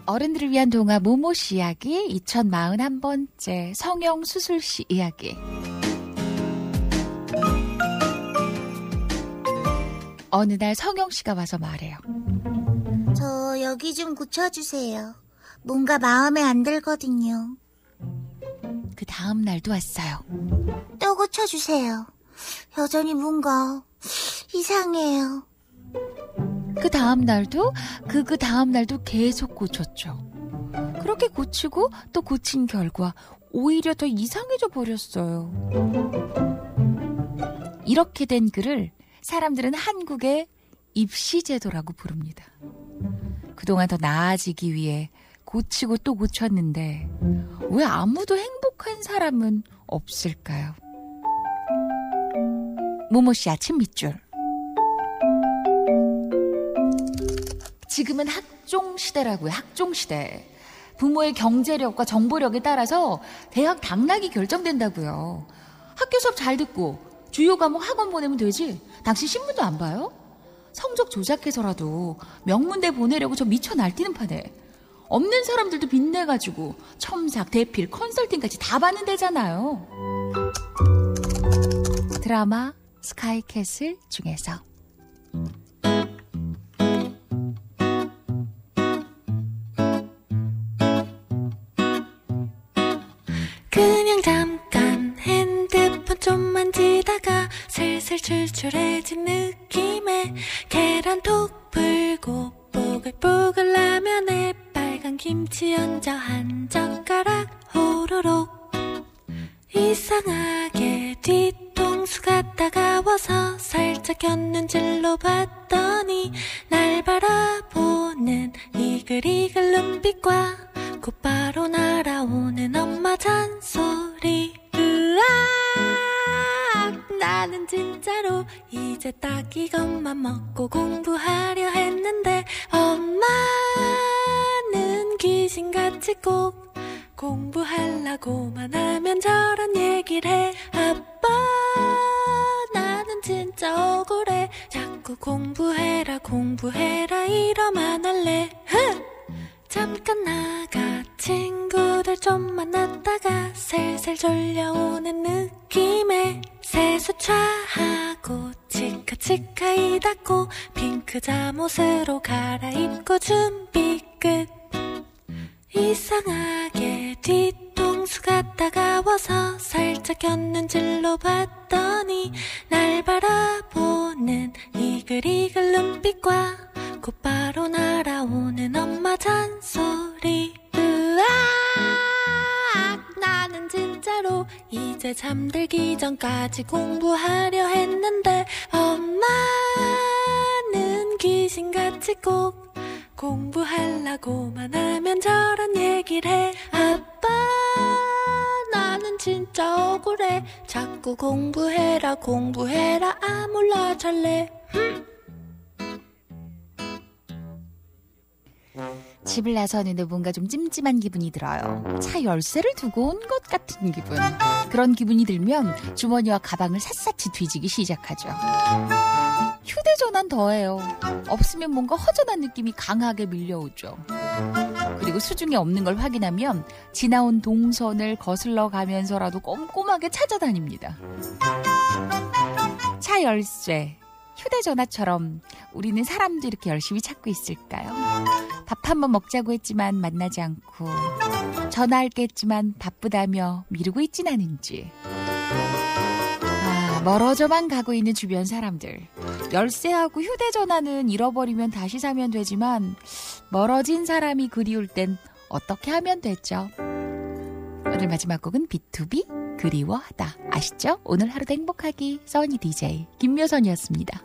[SPEAKER 2] 어른들을 위한 동화 모모씨 이야기 2041번째 성형수술씨 이야기. 어느 날 성형씨가 와서 말해요.
[SPEAKER 7] 저 여기 좀 고쳐주세요. 뭔가 마음에 안 들거든요.
[SPEAKER 2] 그 다음 날도 왔어요.
[SPEAKER 7] 또 고쳐주세요. 여전히 뭔가 이상해요.
[SPEAKER 2] 그 다음 날도 그 다음 날도 계속 고쳤죠. 그렇게 고치고 또 고친 결과 오히려 더 이상해져 버렸어요. 이렇게 된 그를 사람들은 한국의 입시제도라고 부릅니다. 그동안 더 나아지기 위해 고치고 또 고쳤는데 왜 아무도 행복한 사람은 없을까요? 모모씨 아침 밑줄. 지금은 학종시대라고요. 학종시대. 부모의 경제력과 정보력에 따라서 대학 당락이 결정된다고요. 학교 수업 잘 듣고 주요 과목 학원 보내면 되지. 당신 신문도 안 봐요? 성적 조작해서라도 명문대 보내려고 저 미쳐 날뛰는 판에 없는 사람들도 빚내가지고 첨삭, 대필, 컨설팅까지 다 받는 데잖아요. 드라마 스카이캐슬 중에서.
[SPEAKER 10] 그냥 잠깐 핸드폰 좀 만지다가 슬슬 출출해진 느낌에 계란톡 불고 뽀글뽀글 라면에 빨간 김치 얹어 한 젓가락 호로록. 이상하게 뒤통수가 따가워서 살짝 곁눈질로 봤더니 날 바라보는 이글이글 눈빛과 곧바로 날아오는 엄마 잔소리. 으악, 나는 진짜로 이제 딱 이것만 먹고 공부하려 했는데 엄마는 귀신같이 꼭 공부하려고만 하면 저런 얘기를 해. 아빠, 나는 진짜 억울해. 자꾸 공부해라 공부해라 이러면 할래. 잠깐 나가 친구들 좀 만났다가 슬슬 졸려오는 느낌에 세수차하고 치카치카 이 닦고 핑크 잠옷으로 갈아입고 준비 끝. 이상하게 뒤통수가 따가워서 살짝 곁눈질로 봤더니 날 바라보는 이글이글 눈빛과 곧바로 날아오는 엄마 잔소리. 으악, 나는 진짜로 이제 잠들기 전까지 공부하려 했는데 엄마는 귀신같이 꼭 공부하려고만 하면 저런 얘기를 해. 아빠, 나는 진짜 억울해. 자꾸 공부해라 공부해라 아 몰라 잘래.
[SPEAKER 2] 집을 나서는데 뭔가 좀 찜찜한 기분이 들어요. 차 열쇠를 두고 온 것 같은 기분. 그런 기분이 들면 주머니와 가방을 샅샅이 뒤지기 시작하죠. 휴대전화는 더해요. 없으면 뭔가 허전한 느낌이 강하게 밀려오죠. 그리고 수중에 없는 걸 확인하면 지나온 동선을 거슬러 가면서라도 꼼꼼하게 찾아다닙니다. 차 열쇠, 휴대전화처럼 우리는 사람도 이렇게 열심히 찾고 있을까요? 밥 한번 먹자고 했지만 만나지 않고 전화할게 했지만 바쁘다며 미루고 있진 않은지. 멀어져만 가고 있는 주변 사람들. 열쇠하고 휴대전화는 잃어버리면 다시 사면 되지만 멀어진 사람이 그리울 땐 어떻게 하면 되죠? 오늘 마지막 곡은 B2B 그리워하다. 아시죠? 오늘 하루도 행복하기 써니 DJ 김묘선이었습니다.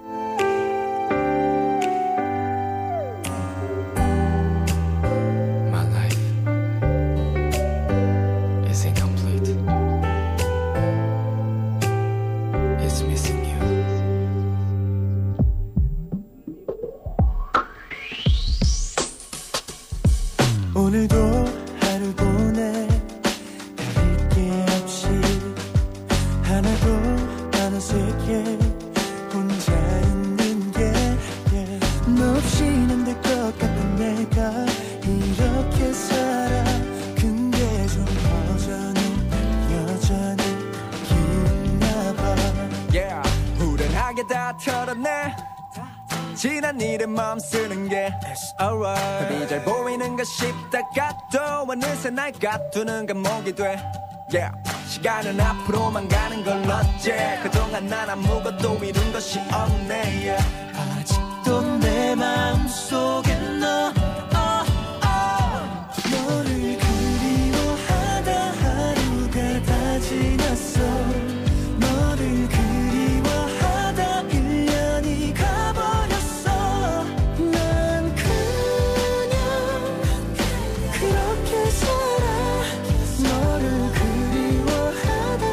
[SPEAKER 11] 오늘도 하루 보내 다를 게 없이 하나도 안 어색해 혼자 있는 게 너 없이는 될 것 같은 내가 이렇게
[SPEAKER 12] 다 털어내 지난 일에 마음 쓰는 게 It's alright 별이 잘 보이는가 싶다가 또 어느새 날 가두는 감옥이 돼 Yeah 시간은 앞으로만 가는 걸 어째 그동안 난 아무것도 이룬 것이 없네 yeah.
[SPEAKER 11] 아직도 내 마음속에 너 너를 그리워하다 하루가 다 지났어 너를 그리워하다 1년이 가버렸어 난 그냥 그렇게 살아 너를 그리워하다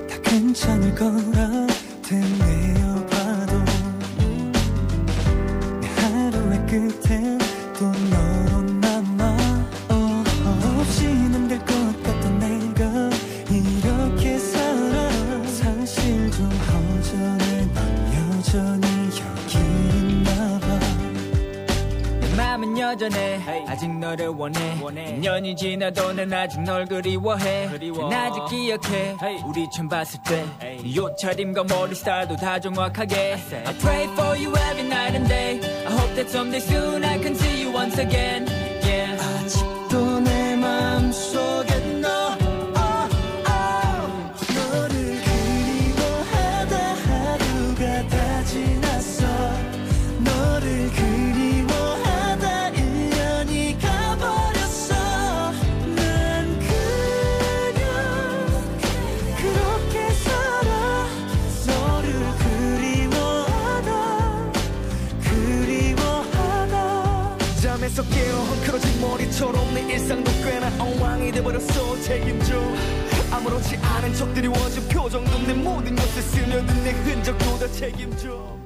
[SPEAKER 11] 다 괜찮을 거라 되뇌어봐도 내 하루의 끝에 또 너로 남아 없이는 될 것 같던 내가 이렇게 살아 사실 좀 허전해 넌 여전히 여기 있나봐
[SPEAKER 13] 내 맘은 여전해 아직 너를 원해 2년이 지나도 난 아직 널 그리워해 난 아직 기억해 우리 처음 봤을 때 네 옷차림과 머리 스타일도 다 정확하게 I pray for you every night and day I hope that someday soon I can see you once again yeah.
[SPEAKER 11] 아직도 내 마음속에 너를 그리워하다 하루가 다 지났어 너를 그리워하다 1년이 가버렸어 난 그냥 그렇게 살아 너를 그리워하다
[SPEAKER 12] 잠에서 깨어 헝클어진 머리처럼 내 일상도 꽤나 엉망이 돼버렸어 책임져 아무렇지 않은 척 드리워진 표정도 내 모든 것을 스며든 내 흔적도 다 책임져